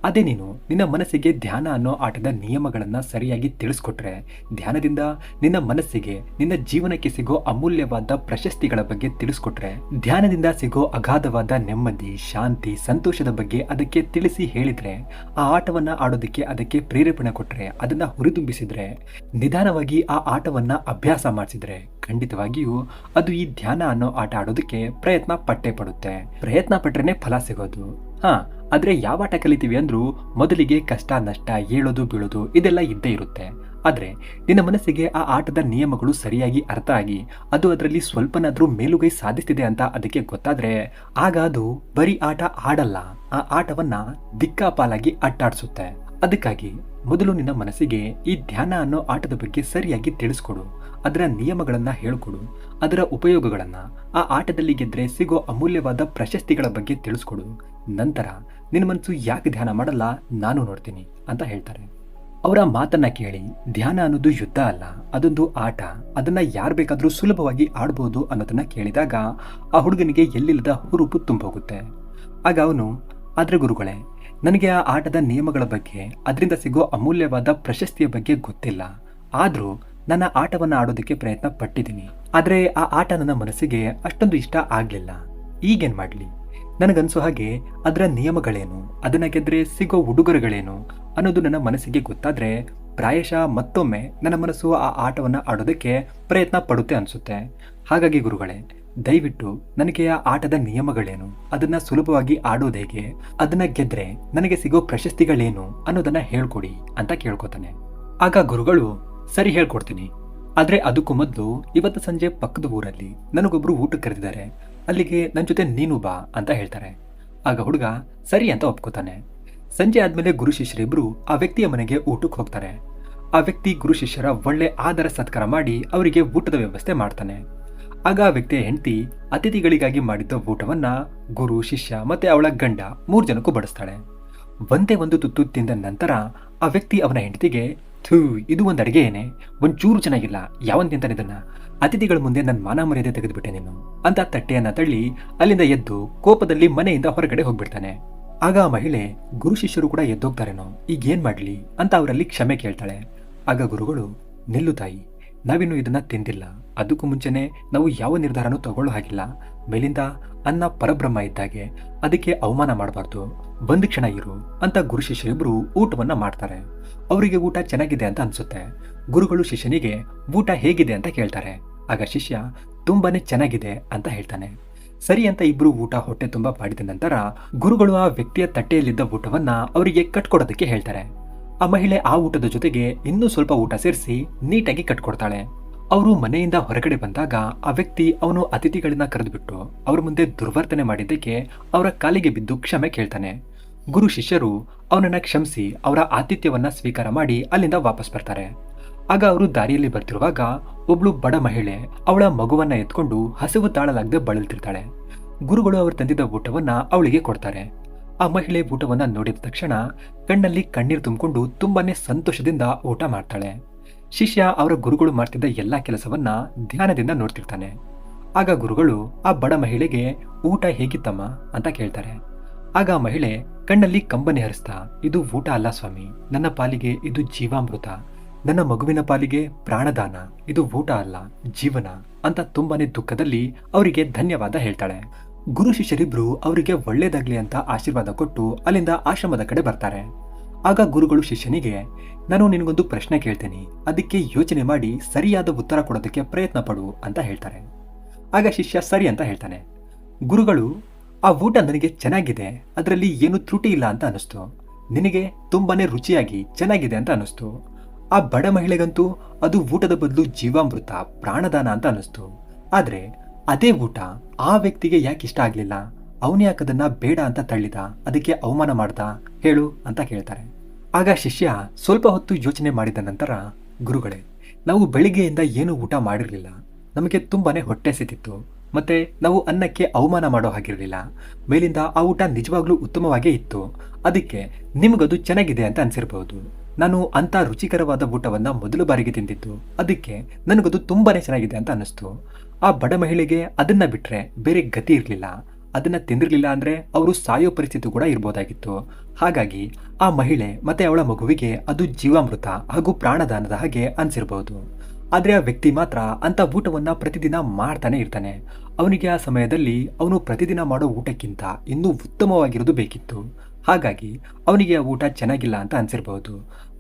ಅದೇ ನೀನು ನಿನ್ನ ಮನಸ್ಸಿಗೆ ಧ್ಯಾನ ಅನ್ನೋ ಆಟದ ನಿಯಮಗಳನ್ನ ಸರಿಯಾಗಿ ತಿಳಿಸ್ಕೊಟ್ರೆ, ಧ್ಯಾನದಿಂದ ನಿನ್ನ ಮನಸ್ಸಿಗೆ ನಿನ್ನ ಜೀವನಕ್ಕೆ ಸಿಗೋ ಅಮೂಲ್ಯವಾದ ಪ್ರಶಸ್ತಿಗಳ ಬಗ್ಗೆ ತಿಳಿಸ್ಕೊಟ್ರೆ, ಧ್ಯಾನದಿಂದ ಸಿಗೋ ಅಗಾಧವಾದ ನೆಮ್ಮದಿ, ಶಾಂತಿ, ಸಂತೋಷದ ಬಗ್ಗೆ ಅದಕ್ಕೆ ತಿಳಿಸಿ ಹೇಳಿದ್ರೆ, ಆ ಆಟವನ್ನ ಆಡೋದಕ್ಕೆ ಅದಕ್ಕೆ ಪ್ರೇರೇಪಣೆ ಕೊಟ್ರೆ, ಅದನ್ನ ಹುರಿದುಂಬಿಸಿದ್ರೆ, ನಿಧಾನವಾಗಿ ಆ ಆಟವನ್ನ ಅಭ್ಯಾಸ ಮಾಡಿಸಿದ್ರೆ ಖಂಡಿತವಾಗಿಯೂ ಅದು ಈ ಧ್ಯಾನ ಅನ್ನೋ ಆಟ ಆಡೋದಕ್ಕೆ ಪ್ರಯತ್ನ ಪಟ್ಟೇ ಪಡುತ್ತೆ. ಪ್ರಯತ್ನ ಪಟ್ರೇನೆ ಫಲ ಸಿಗೋದು. ಆದ್ರೆ ಯಾವ ಆಟ ಕಲಿತೀವಿ ಅಂದ್ರೂ ಮೊದಲಿಗೆ ಕಷ್ಟ, ನಷ್ಟ, ಏಳೋದು ಬೀಳೋದು ಇದೆಲ್ಲ ಇದ್ದೇ ಇರುತ್ತೆ. ಆದ್ರೆ ನಿನ್ನ ಮನಸ್ಸಿಗೆ ಆ ಆಟದ ನಿಯಮಗಳು ಸರಿಯಾಗಿ ಅರ್ಥ ಆಗಿ ಅದು ಅದರಲ್ಲಿ ಸ್ವಲ್ಪನಾದ್ರೂ ಮೇಲುಗೈ ಸಾಧಿಸ್ತಿದೆ ಅಂತ ಅದಕ್ಕೆ ಗೊತ್ತಾದ್ರೆ, ಆಗ ಅದು ಬರೀ ಆಟ ಆಡಲ್ಲ, ಆ ಆಟವನ್ನ ದಿಕ್ಕಾಪಾಲಾಗಿ ಅಟ್ಟಾಡ್ಸುತ್ತೆ. ಅದಕ್ಕಾಗಿ ಮೊದಲು ನಿನ್ನ ಮನಸ್ಸಿಗೆ ಈ ಧ್ಯಾನ ಅನ್ನೋ ಆಟದ ಬಗ್ಗೆ ಸರಿಯಾಗಿ ತಿಳಿಸ್ಕೊಡು. ಅದರ ನಿಯಮಗಳನ್ನ ಹೇಳ್ಕೊಡು. ಅದರ ಉಪಯೋಗಗಳನ್ನ, ಆ ಆಟದಲ್ಲಿ ಗೆದ್ರೆ ಸಿಗೋ ಅಮೂಲ್ಯವಾದ ಪ್ರಶಸ್ತಿಗಳ ಬಗ್ಗೆ ತಿಳಿಸ್ಕೊಡು. ನಂತರ ನಿನ್ನ ಮನಸ್ಸು ಯಾಕೆ ಧ್ಯಾನ ಮಾಡಲ್ಲ, ನಾನು ನೋಡ್ತೀನಿ ಅಂತ ಹೇಳ್ತಾರೆ. ಅವರ ಮಾತನ್ನ ಕೇಳಿ, ಧ್ಯಾನ ಅನ್ನೋದು ಯುದ್ಧ ಅಲ್ಲ, ಅದೊಂದು ಆಟ, ಅದನ್ನ ಯಾರು ಬೇಕಾದ್ರೂ ಸುಲಭವಾಗಿ ಆಡ್ಬೋದು ಅನ್ನೋದನ್ನ ಕೇಳಿದಾಗ ಆ ಹುಡುಗನಿಗೆ ಎಲ್ಲಿಲ್ಲದ ಹುರುಪು ತುಂಬೋಗುತ್ತೆ. ಆಗ ಅವನು, ಆದ್ರೆ ಗುರುಗಳೇ, ನನಗೆ ಆ ಆಟದ ನಿಯಮಗಳ ಬಗ್ಗೆ, ಅದರಿಂದ ಸಿಗೋ ಅಮೂಲ್ಯವಾದ ಪ್ರಶಸ್ತಿಯ ಬಗ್ಗೆ ಗೊತ್ತಿಲ್ಲ. ಆದ್ರೂ ನನ್ನ ಆಟವನ್ನ ಆಡೋದಕ್ಕೆ ಪ್ರಯತ್ನ ಪಟ್ಟಿದ್ದೀನಿ. ಆದ್ರೆ ಆ ಆಟ ನನ್ನ ಮನಸ್ಸಿಗೆ ಅಷ್ಟೊಂದು ಇಷ್ಟ ಆಗ್ಲಿಲ್ಲ. ಈಗೇನ್ ಮಾಡ್ಲಿ? ನನಗನ್ಸೋ ಹಾಗೆ ಅದರ ನಿಯಮಗಳೇನು, ಅದನ್ನ ಗೆದ್ರೆ ಸಿಗೋ ಉಡುಗೊರೆಗಳೇನು ಅನ್ನೋದು ನನ್ನ ಮನಸ್ಸಿಗೆ ಗೊತ್ತಾದ್ರೆ ಪ್ರಾಯಶಃ ಮತ್ತೊಮ್ಮೆ ನನ್ನ ಮನಸ್ಸು ಆ ಆಟವನ್ನ ಆಡೋದಕ್ಕೆ ಪ್ರಯತ್ನ ಪಡುತ್ತೆ ಅನ್ಸುತ್ತೆ. ಹಾಗಾಗಿ ಗುರುಗಳೇ, ದಯವಿಟ್ಟು ನನಗೆ ಆ ಆಟದ ನಿಯಮಗಳೇನು, ಅದನ್ನ ಸುಲಭವಾಗಿ ಆಡೋದು ಹೇಗೆ, ಅದನ್ನ ಗೆದ್ರೆ ನನಗೆ ಸಿಗೋ ಪ್ರಶಸ್ತಿಗಳೇನು ಅನ್ನೋದನ್ನ ಹೇಳ್ಕೊಡಿ ಅಂತ ಕೇಳ್ಕೊತಾನೆ. ಆಗ ಗುರುಗಳು, ಸರಿ ಹೇಳ್ಕೊಡ್ತೀನಿ, ಆದ್ರೆ ಅದಕ್ಕೂ ಮೊದಲು ಇವತ್ತು ಸಂಜೆ ಪಕ್ಕದ ಊರಲ್ಲಿ ನನಗೊಬ್ರು ಊಟಕ್ಕೆ ಕರೆದಿದ್ದಾರೆ, ಅಲ್ಲಿಗೆ ನನ್ನ ಜೊತೆ ನೀನು ಬಾ ಅಂತ ಹೇಳ್ತಾರೆ. ಆಗ ಹುಡುಗ ಸರಿ ಅಂತ ಒಪ್ಕೋತಾನೆ. ಸಂಜೆ ಆದ್ಮೇಲೆ ಗುರು ಶಿಷ್ಯರಿಬ್ರು ಆ ವ್ಯಕ್ತಿಯ ಮನೆಗೆ ಊಟಕ್ಕೆ ಹೋಗ್ತಾರೆ. ಆ ವ್ಯಕ್ತಿ ಗುರು ಶಿಷ್ಯರ ಒಳ್ಳೆ ಆದರ ಸತ್ಕಾರ ಮಾಡಿ ಅವರಿಗೆ ಊಟದ ವ್ಯವಸ್ಥೆ ಮಾಡ್ತಾನೆ. ಆಗ ಆ ವ್ಯಕ್ತಿಯ ಹೆಂಡತಿ ಅತಿಥಿಗಳಿಗಾಗಿ ಮಾಡಿದ್ದ ಊಟವನ್ನ ಗುರು, ಶಿಷ್ಯ ಮತ್ತೆ ಅವಳ ಗಂಡ 3 ಜನಕ್ಕೂ ಬಡಿಸ್ತಾಳೆ. ಒಂದೇ ಒಂದು ತುತ್ತು ತಿಂದ ನಂತರ ಆ ವ್ಯಕ್ತಿ ಅವನ ಹೆಂಡತಿಗೆ, ಥೂ, ಇದು ಒಂದು ಅಡಿಗೆ ಏನೇ, ಒಂಚೂರು ಚೆನ್ನಾಗಿಲ್ಲ, ಯಾವನ್ ತಿಂತಾನೆ ಇದನ್ನ, ಅತಿಥಿಗಳ ಮುಂದೆ ನನ್ನ ಮಾನ ಮರ್ಯಾದೆ ತೆಗೆದುಬಿಟ್ಟೆ ನೀನು ಅಂತ ತಟ್ಟೆಯನ್ನ ತಳ್ಳಿ ಅಲ್ಲಿಂದ ಎದ್ದು ಕೋಪದಲ್ಲಿ ಮನೆಯಿಂದ ಹೊರಗಡೆ ಹೋಗ್ಬಿಡ್ತಾನೆ. ಆಗ ಆ ಮಹಿಳೆ, ಗುರು ಶಿಷ್ಯರು ಕೂಡ ಎದ್ದೋಗ್ತಾರೇನೋ, ಈಗ ಏನ್ ಮಾಡ್ಲಿ ಅಂತ ಅವರಲ್ಲಿ ಕ್ಷಮೆ ಕೇಳ್ತಾಳೆ. ಆಗ ಗುರುಗಳು, ನಿಲ್ಲು ತಾಯಿ, ನಾವಿನ್ನು ಇದನ್ನ ತಿಂದಿಲ್ಲ, ಅದಕ್ಕೂ ಮುಂಚೆನೆ ನಾವು ಯಾವ ನಿರ್ಧಾರನೂ ತಗೊಳ್ಳೋ ಹಾಗಿಲ್ಲ. ಮೇಲಿಂದ ಅನ್ನ ಪರಬ್ರಹ್ಮ ಇದ್ದಾಗೆ, ಅದಕ್ಕೆ ಅವಮಾನ ಮಾಡಬಾರ್ದು, ಒಂದು ಕ್ಷಣ ಇರು ಅಂತ ಗುರು ಶಿಷ್ಯರಿಬ್ರು ಊಟವನ್ನ ಮಾಡ್ತಾರೆ. ಅವರಿಗೆ ಊಟ ಚೆನ್ನಾಗಿದೆ ಅಂತ ಅನ್ಸುತ್ತೆ. ಗುರುಗಳು ಶಿಷ್ಯನಿಗೆ ಊಟ ಹೇಗಿದೆ ಅಂತ ಕೇಳ್ತಾರೆ. ಆಗ ಶಿಷ್ಯ ತುಂಬಾನೇ ಚೆನ್ನಾಗಿದೆ ಅಂತ ಹೇಳ್ತಾನೆ. ಸರಿ ಅಂತ ಇಬ್ರು ಊಟ ಹೊಟ್ಟೆ ತುಂಬಾ ಮಾಡಿದ ನಂತರ ಗುರುಗಳು ಆ ವ್ಯಕ್ತಿಯ ತಟ್ಟೆಯಲ್ಲಿದ್ದ ಊಟವನ್ನ ಅವರಿಗೆ ಕಟ್ಕೊಡೋದಕ್ಕೆ ಹೇಳ್ತಾರೆ. ಆ ಮಹಿಳೆ ಆ ಊಟದ ಜೊತೆಗೆ ಇನ್ನೂ ಸ್ವಲ್ಪ ಊಟ ಸೇರಿಸಿ ನೀಟಾಗಿ ಕಟ್ಕೊಡ್ತಾಳೆ. ಅವರು ಮನೆಯಿಂದ ಹೊರಗಡೆ ಬಂದಾಗ ಆ ವ್ಯಕ್ತಿ ಅವನು ಅತಿಥಿಗಳನ್ನ ಕರೆದುಬಿಟ್ಟು ಅವ್ರ ಮುಂದೆ ದುರ್ವರ್ತನೆ ಮಾಡಿದ್ದಕ್ಕೆ ಅವರ ಕಾಲಿಗೆ ಬಿದ್ದು ಕ್ಷಮೆ ಕೇಳ್ತಾನೆ. ಗುರು ಶಿಷ್ಯರು ಅವನನ್ನ ಕ್ಷಮಿಸಿ ಅವರ ಆತಿಥ್ಯವನ್ನ ಸ್ವೀಕಾರ ಮಾಡಿ ಅಲ್ಲಿಂದ ವಾಪಸ್ ಬರ್ತಾರೆ. ಆಗ ಅವರು ದಾರಿಯಲ್ಲಿ ಬರ್ತಿರುವಾಗ ಒಬ್ಳು ಬಡ ಮಹಿಳೆ ಅವಳ ಮಗುವನ್ನ ಎತ್ಕೊಂಡು ಹಸಿವು ತಾಳಲಾಗದೆ ಬಳಲ್ತಿರ್ತಾಳೆ. ಗುರುಗಳು ಅವರು ತಂದಿದ್ದ ಊಟವನ್ನ ಅವಳಿಗೆ ಕೊಡ್ತಾರೆ. ಆ ಮಹಿಳೆ ಊಟವನ್ನ ನೋಡಿದ ತಕ್ಷಣ ಕಣ್ಣಲ್ಲಿ ಕಣ್ಣೀರು ತುಂಬಿಕೊಂಡು ತುಂಬಾನೇ ಸಂತೋಷದಿಂದ ಊಟ ಮಾಡ್ತಾಳೆ. ಶಿಷ್ಯ ಅವರ ಗುರುಗಳು ಮಾಡ್ತಿದ್ದ ಎಲ್ಲಾ ಕೆಲಸವನ್ನ ಧ್ಯಾನದಿಂದ ನೋಡ್ತಿರ್ತಾನೆ. ಆಗ ಗುರುಗಳು ಆ ಬಡ ಮಹಿಳೆಗೆ ಊಟ ಹೇಗಿತ್ತಮ್ಮ ಅಂತ ಕೇಳ್ತಾರೆ. ಆಗ ಆ ಮಹಿಳೆ ಕಣ್ಣಲ್ಲಿ ಕಂಬನಿ ಹರಿಸ್ತಾ, ಇದು ಊಟ ಅಲ್ಲ ಸ್ವಾಮಿ, ನನ್ನ ಪಾಲಿಗೆ ಇದು ಜೀವಾಮೃತ, ನನ್ನ ಮಗುವಿನ ಪಾಲಿಗೆ ಪ್ರಾಣದಾನ, ಇದು ಊಟ ಅಲ್ಲ ಜೀವನ ಅಂತ ತುಂಬಾನೇ ದುಃಖದಲ್ಲಿ ಅವರಿಗೆ ಧನ್ಯವಾದ ಹೇಳ್ತಾಳೆ. ಗುರು ಶಿಷ್ಯರಿಬ್ರು ಅವರಿಗೆ ಒಳ್ಳೇದಾಗ್ಲಿ ಅಂತ ಆಶೀರ್ವಾದ ಕೊಟ್ಟು ಅಲ್ಲಿಂದ ಆಶ್ರಮದ ಕಡೆ ಬರ್ತಾರೆ. ಆಗ ಗುರುಗಳು ಶಿಷ್ಯನಿಗೆ, ನಾನು ನಿನಗೊಂದು ಪ್ರಶ್ನೆ ಕೇಳ್ತೇನೆ, ಅದಕ್ಕೆ ಯೋಚನೆ ಮಾಡಿ ಸರಿಯಾದ ಉತ್ತರ ಕೊಡೋದಕ್ಕೆ ಪ್ರಯತ್ನ ಪಡು ಅಂತ ಹೇಳ್ತಾರೆ. ಆಗ ಶಿಷ್ಯ ಸರಿ ಅಂತ ಹೇಳ್ತಾನೆ. ಗುರುಗಳು, ಆ ಊಟ ನನಗೆ ಚೆನ್ನಾಗಿದೆ, ಅದರಲ್ಲಿ ಏನು ತ್ರುಟಿ ಇಲ್ಲ ಅಂತ ಅನಿಸ್ತು. ನಿನಗೆ ತುಂಬಾನೇ ರುಚಿಯಾಗಿ ಚೆನ್ನಾಗಿದೆ ಅಂತ ಅನಿಸ್ತು. ಆ ಬಡ ಮಹಿಳೆಗಂತೂ ಅದು ಊಟದ ಬದಲು ಜೀವಾಮೃತ, ಪ್ರಾಣದಾನ ಅಂತ ಅನಿಸ್ತು. ಆದ್ರೆ ಅದೇ ಊಟ ಆ ವ್ಯಕ್ತಿಗೆ ಯಾಕೆ ಇಷ್ಟ ಆಗ್ಲಿಲ್ಲ? ಅವನು ಯಾಕದನ್ನ ಬೇಡ ಅಂತ ತಳ್ಳಿದ, ಅದಕ್ಕೆ ಅವಮಾನ ಮಾಡ್ದ ಹೇಳು ಅಂತ ಕೇಳ್ತಾರೆ. ಆಗ ಶಿಷ್ಯ ಸ್ವಲ್ಪ ಹೊತ್ತು ಯೋಚನೆ ಮಾಡಿದ ನಂತರ, ಗುರುಗಳೇ, ನಾವು ಬೆಳಿಗ್ಗೆಯಿಂದ ಏನೂ ಊಟ ಮಾಡಿರಲಿಲ್ಲ, ನಮಗೆ ತುಂಬಾನೇ ಹೊಟ್ಟೆ ಸಿತಿತ್ತು, ಮತ್ತೆ ನಾವು ಅನ್ನಕ್ಕೆ ಅವಮಾನ ಮಾಡೋ ಹಾಗಿರಲಿಲ್ಲ. ಮೇಲಿಂದ ಆ ಊಟ ನಿಜವಾಗ್ಲೂ ಉತ್ತಮವಾಗೇ ಇತ್ತು, ಅದಕ್ಕೆ ನಿಮಗದು ಚೆನ್ನಾಗಿದೆ ಅಂತ ಅನ್ಸಿರ್ಬಹುದು. ನಾನು ಅಂತ ರುಚಿಕರವಾದ ಊಟವನ್ನ ಮೊದಲು ಬಾರಿಗೆ ತಿಂದಿದ್ದು, ಅದಕ್ಕೆ ನನಗದು ತುಂಬಾನೇ ಚೆನ್ನಾಗಿದೆ ಅಂತ ಅನ್ನಿಸ್ತು. ಆ ಬಡ ಮಹಿಳೆಗೆ ಅದನ್ನ ಬಿಟ್ರೆ ಬೇರೆ ಗತಿ ಇರಲಿಲ್ಲ. ಅದನ್ನ ತಿಂದಿರ್ಲಿಲ್ಲ ಅಂದ್ರೆ ಅವರು ಸಾಯೋ ಪರಿಸ್ಥಿತಿ ಕೂಡ ಇರ್ಬೋದಾಗಿತ್ತು. ಹಾಗಾಗಿ ಆ ಮಹಿಳೆ ಮತ್ತೆ ಅವಳ ಮಗುವಿಗೆ ಅದು ಜೀವಾಮೃತ ಹಾಗೂ ಪ್ರಾಣದಾನದ ಹಾಗೆ ಅನ್ಸಿರ್ಬಹುದು. ಆದ್ರೆ ಆ ವ್ಯಕ್ತಿ ಮಾತ್ರ ಅಂತ ಊಟವನ್ನ ಪ್ರತಿದಿನ ಮಾಡ್ತಾನೆ ಇರ್ತಾನೆ. ಅವನಿಗೆ ಆ ಸಮಯದಲ್ಲಿ ಅವನು ಪ್ರತಿದಿನ ಮಾಡೋ ಊಟಕ್ಕಿಂತ ಇನ್ನೂ ಉತ್ತಮವಾಗಿರೋದು ಬೇಕಿತ್ತು. ಹಾಗಾಗಿ ಅವನಿಗೆ ಆ ಊಟ ಚೆನ್ನಾಗಿಲ್ಲ ಅಂತ ಅನ್ಸಿರ್ಬಹುದು.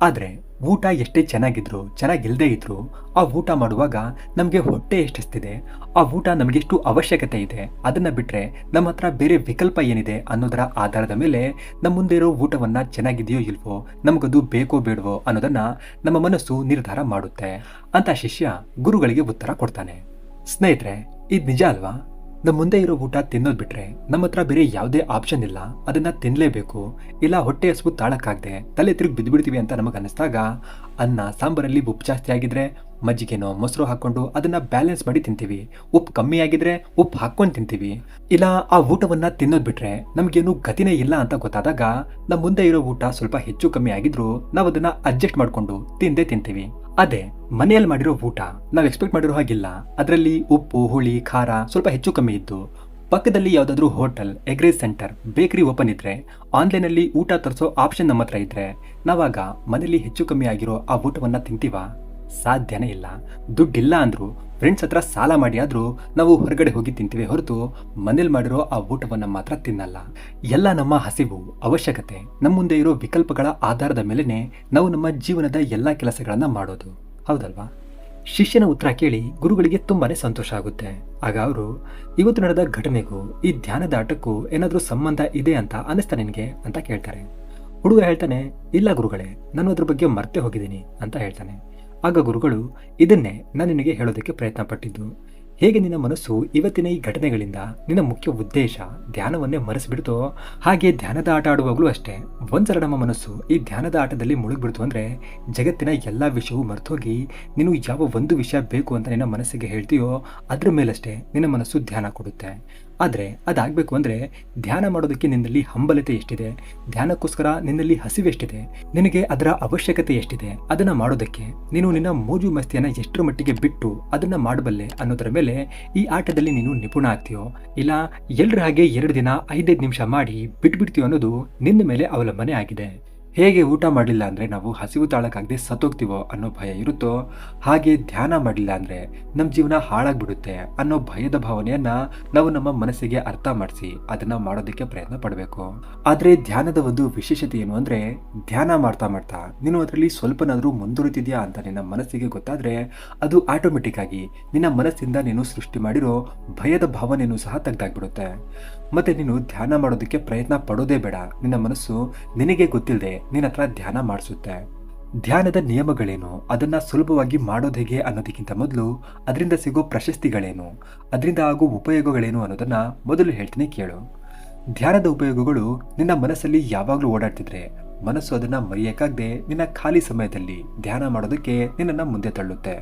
ಆದ್ರೆ ಊಟ ಎಷ್ಟೇ ಚೆನ್ನಾಗಿದ್ರು ಚೆನ್ನಾಗಿಲ್ದೇ ಇದ್ರು ಆ ಊಟ ಮಾಡುವಾಗ ನಮಗೆ ಹೊಟ್ಟೆ ಎಷ್ಟಿಸ್ತಿದೆ, ಆ ಊಟ ನಮಗೆಷ್ಟು ಅವಶ್ಯಕತೆ ಇದೆ, ಅದನ್ನ ಬಿಟ್ರೆ ನಮ್ಮ ಹತ್ರ ಬೇರೆ ವಿಕಲ್ಪ ಏನಿದೆ ಅನ್ನೋದರ ಆಧಾರದ ಮೇಲೆ ನಮ್ಮ ಮುಂದೆ ಇರೋ ಊಟವನ್ನ ಚೆನ್ನಾಗಿದೆಯೋ ಇಲ್ವೋ, ನಮಗದು ಬೇಕೋ ಬೇಡವೋ ಅನ್ನೋದನ್ನ ನಮ್ಮ ಮನಸ್ಸು ನಿರ್ಧಾರ ಮಾಡುತ್ತೆ ಅಂತ ಶಿಷ್ಯ ಗುರುಗಳಿಗೆ ಉತ್ತರ ಕೊಡ್ತಾನೆ. ಸ್ನೇಹಿತರೆ, ಇದು ನಿಜ ಅಲ್ವಾ? ನಮ್ಮ ಮುಂದೆ ಇರೋ ಊಟ ತಿನ್ನೋದು ಬಿಟ್ರೆ ನಮ್ಮ ಹತ್ರ ಬೇರೆ ಯಾವುದೇ ಆಪ್ಷನ್ ಇಲ್ಲ, ಅದನ್ನ ತಿನ್ಲೇಬೇಕು. ಇಲ್ಲ ಹೊಟ್ಟೆ ಹಸಿವು ತಾಳಕ್ಕಾಗದೆ ತಲೆ ತಿರುಗಿ ಬಿದ್ದುಬಿಡ್ತೀವಿ ಅಂತ ನಮಗೆ ಅನ್ನಿಸ್ದಾಗ ಅನ್ನ ಸಾಂಬಾರಲ್ಲಿ ಉಪ್ಪು ಜಾಸ್ತಿ ಆಗಿದ್ರೆ ಮಜ್ಜಿಗೆನೋ ಮೊಸರು ಹಾಕೊಂಡು ಅದನ್ನ ಬ್ಯಾಲೆನ್ಸ್ ಮಾಡಿ ತಿಂತೀವಿ. ಉಪ್ಪು ಕಮ್ಮಿ ಆಗಿದ್ರೆ ಉಪ್ಪು ಹಾಕೊಂಡು ತಿಂತೀವಿ. ಇಲ್ಲ ಆ ಊಟವನ್ನ ತಿನ್ನೋದು ಬಿಟ್ರೆ ನಮ್ಗೇನು ಗತಿನೇ ಇಲ್ಲ ಅಂತ ಗೊತ್ತಾದಾಗ ನಮ್ಮ ಮುಂದೆ ಇರೋ ಊಟ ಸ್ವಲ್ಪ ಹೆಚ್ಚು ಕಮ್ಮಿ ಆಗಿದ್ರು ನಾವು ಅದನ್ನ ಅಡ್ಜಸ್ಟ್ ಮಾಡ್ಕೊಂಡು ತಿಂದೇ ತಿಂತೀವಿ. ಅದೇ ಮನೆಯಲ್ಲಿ ಮಾಡಿರೋ ಊಟ ನಾವು ಎಕ್ಸ್ಪೆಕ್ಟ್ ಮಾಡಿರೋ ಹಾಗಿಲ್ಲ. ಅದರಲ್ಲಿ ಉಪ್ಪು, ಹುಳಿ, ಖಾರ ಸ್ವಲ್ಪ ಹೆಚ್ಚು ಕಮ್ಮಿ ಇದ್ದು ಪಕ್ಕದಲ್ಲಿ ಯಾವುದಾದ್ರೂ ಹೋಟೆಲ್, ಎಗ್ರೇಸ್ ಸೆಂಟರ್, ಬೇಕರಿ ಓಪನ್ ಇದ್ರೆ, ಆನ್ಲೈನಲ್ಲಿ ಊಟ ತರಿಸೋ ಆಪ್ಷನ್ ನಮ್ಮ ಹತ್ರ ಇದ್ರೆ ನಾವಾಗ ಮನೇಲಿ ಹೆಚ್ಚು ಕಮ್ಮಿ ಆಗಿರೋ ಆ ಊಟವನ್ನ ತಿಂತೀವ? ಸಾಧ್ಯನೇ ಇಲ್ಲ. ದುಡ್ಡಿಲ್ಲ ಅಂದ್ರು ಫ್ರೆಂಡ್ಸ್ ಹತ್ರ ಸಾಲ ಮಾಡಿ ಆದ್ರೂ ನಾವು ಹೊರಗಡೆ ಹೋಗಿ ತಿಂತೀವಿ ಹೊರತು ಮನೇಲಿ ಮಾಡಿರೋ ಆ ಊಟವನ್ನ ಮಾತ್ರ ತಿನ್ನಲ್ಲ. ಎಲ್ಲ ನಮ್ಮ ಹಸಿವು, ಅವಶ್ಯಕತೆ, ನಮ್ಮ ಮುಂದೆ ಇರೋ ವಿಕಲ್ಪಗಳ ಆಧಾರದ ಮೇಲೆನೆ ನಾವು ನಮ್ಮ ಜೀವನದ ಎಲ್ಲಾ ಕೆಲಸಗಳನ್ನ ಮಾಡೋದು, ಹೌದಲ್ವಾ? ಶಿಷ್ಯನ ಉತ್ತರ ಕೇಳಿ ಗುರುಗಳಿಗೆ ತುಂಬಾನೇ ಸಂತೋಷ ಆಗುತ್ತೆ. ಆಗ ಅವರು, ಇವತ್ತು ನಡೆದ ಘಟನೆಗೂ ಈ ಧ್ಯಾನದ ಆಟಕ್ಕೂ ಏನಾದ್ರೂ ಸಂಬಂಧ ಇದೆ ಅಂತ ಅನಿಸ್ತಾ ನಿನ್ಗೆ ಅಂತ ಕೇಳ್ತಾರೆ. ಹುಡುಗ ಹೇಳ್ತಾನೆ, ಇಲ್ಲ ಗುರುಗಳೇ, ನಾನು ಅದ್ರ ಬಗ್ಗೆ ಮರ್ತೇ ಹೋಗಿದ್ದೀನಿ ಅಂತ ಹೇಳ್ತಾನೆ. ಆಗ ಗುರುಗಳು, ಇದನ್ನೇ ನಾನು ನಿನಗೆ ಹೇಳೋದಕ್ಕೆ ಪ್ರಯತ್ನ ಪಟ್ಟಿದ್ದು. ಹೇಗೆ ನಿನ್ನ ಮನಸ್ಸು ಇವತ್ತಿನ ಈ ಘಟನೆಗಳಿಂದ ನಿನ್ನ ಮುಖ್ಯ ಉದ್ದೇಶ ಧ್ಯಾನವನ್ನೇ ಮರೆಸಿಬಿಡ್ತೋ, ಹಾಗೆ ಧ್ಯಾನದ ಆಟ ಆಡುವಾಗಲೂ ಅಷ್ಟೇ ಒಂದ್ಸಲ ನಮ್ಮ ಮನಸ್ಸು ಈ ಧ್ಯಾನದ ಆಟದಲ್ಲಿ ಮುಳುಗ್ಬಿಡ್ತು ಅಂದ್ರೆ ಜಗತ್ತಿನ ಎಲ್ಲಾ ವಿಷಯವೂ ಮರ್ತೋಗಿ ನೀನು ಯಾವ ಒಂದು ವಿಷಯ ಬೇಕು ಅಂತ ನಿನ್ನ ಮನಸ್ಸಿಗೆ ಹೇಳ್ತೀಯೋ ಅದ್ರ ಮೇಲಷ್ಟೇ ನಿನ್ನ ಮನಸ್ಸು ಧ್ಯಾನ ಕೊಡುತ್ತೆ. ಆದ್ರೆ ಅದಾಗಬೇಕು ಅಂದ್ರೆ ಧ್ಯಾನ ಮಾಡೋದಕ್ಕೆ ನಿನ್ನಲ್ಲಿ ಹಂಬಲತೆ ಎಷ್ಟಿದೆ, ಧ್ಯಾನಕ್ಕೋಸ್ಕರ ನಿನ್ನಲ್ಲಿ ಹಸಿವೆಷ್ಟಿದೆ, ನಿನಗೆ ಅದರ ಅವಶ್ಯಕತೆ ಎಷ್ಟಿದೆ, ಅದನ್ನ ಮಾಡೋದಕ್ಕೆ ನೀನು ನಿನ್ನ ಮೋಜು ಮಸ್ತಿಯನ್ನ ಎಷ್ಟರ ಮಟ್ಟಿಗೆ ಬಿಟ್ಟು ಅದನ್ನ ಮಾಡಬಲ್ಲೆ ಅನ್ನೋದರ ಮೇಲೆ ಈ ಆಟದಲ್ಲಿ ನೀನು ನಿಪುಣ ಆಗ್ತೀಯೋ, ಇಲ್ಲ ಎಲ್ರ ಹಾಗೆ 2 ದಿನ 5-5 ನಿಮಿಷ ಮಾಡಿ ಬಿಟ್ಬಿಡ್ತೀಯೋ ಅನ್ನೋದು ನಿನ್ನ ಮೇಲೆ ಅವಲಂಬನೆ ಆಗಿದೆ. ಹೇಗೆ ಊಟ ಮಾಡಲಿಲ್ಲ ಅಂದರೆ ನಾವು ಹಸಿವು ತಾಳಕ್ಕಾಗದೆ ಸತ್ತೋಗ್ತೀವೋ ಅನ್ನೋ ಭಯ ಇರುತ್ತೋ, ಹಾಗೆ ಧ್ಯಾನ ಮಾಡಲಿಲ್ಲ ಅಂದರೆ ನಮ್ಮ ಜೀವನ ಹಾಳಾಗ್ಬಿಡುತ್ತೆ ಅನ್ನೋ ಭಯದ ಭಾವನೆಯನ್ನು ನಾವು ನಮ್ಮ ಮನಸ್ಸಿಗೆ ಅರ್ಥ ಮಾಡಿಸಿ ಅದನ್ನು ಮಾಡೋದಕ್ಕೆ ಪ್ರಯತ್ನ ಪಡಬೇಕು. ಆದರೆ ಧ್ಯಾನದ ಒಂದು ವಿಶೇಷತೆ ಏನು ಅಂದರೆ, ಧ್ಯಾನ ಮಾಡ್ತಾ ಮಾಡ್ತಾ ನೀನು ಅದರಲ್ಲಿ ಸ್ವಲ್ಪನಾದರೂ ಮುಂದುವರಿತಿದ್ಯಾ ಅಂತ ನಿನ್ನ ಮನಸ್ಸಿಗೆ ಗೊತ್ತಾದರೆ ಅದು ಆಟೋಮೆಟಿಕ್ ಆಗಿ ನಿನ್ನ ಮನಸ್ಸಿಂದ ನೀನು ಸೃಷ್ಟಿ ಮಾಡಿರೋ ಭಯದ ಭಾವನೆಯನ್ನು ಸಹ ತೆಗೆದಾಗ್ಬಿಡುತ್ತೆ. ಮತ್ತೆ ನೀನು ಧ್ಯಾನ ಮಾಡೋದಕ್ಕೆ ಪ್ರಯತ್ನ ಪಡೋದೇ ಬೇಡ, ನಿನ್ನ ಮನಸ್ಸು ನಿನಗೆ ಗೊತ್ತಿಲ್ಲದೆ ನಿನ್ನ ಹತ್ರ ಧ್ಯಾನ ಮಾಡಿಸುತ್ತೆ. ಧ್ಯಾನದ ನಿಯಮಗಳೇನು, ಅದನ್ನ ಸುಲಭವಾಗಿ ಮಾಡೋದು ಹೇಗೆ ಅನ್ನೋದಕ್ಕಿಂತ ಮೊದಲು ಅದರಿಂದ ಸಿಗೋ ಪ್ರಶಸ್ತಿಗಳೇನು, ಅದರಿಂದ ಆಗೋ ಉಪಯೋಗಗಳೇನು ಅನ್ನೋದನ್ನ ಮೊದಲು ಹೇಳ್ತೀನಿ ಕೇಳು. ಧ್ಯಾನದ ಉಪಯೋಗಗಳು ನಿನ್ನ ಮನಸ್ಸಲ್ಲಿ ಯಾವಾಗಲೂ ಓಡಾಡ್ತಿದ್ರೆ ಮನಸ್ಸು ಅದನ್ನ ಮರೆಯಕ್ಕಾಗದೆ ನಿನ್ನ ಖಾಲಿ ಸಮಯದಲ್ಲಿ ಧ್ಯಾನ ಮಾಡೋದಕ್ಕೆ ನಿನ್ನನ್ನು ಮುಂದೆ ತಳ್ಳುತ್ತೆ.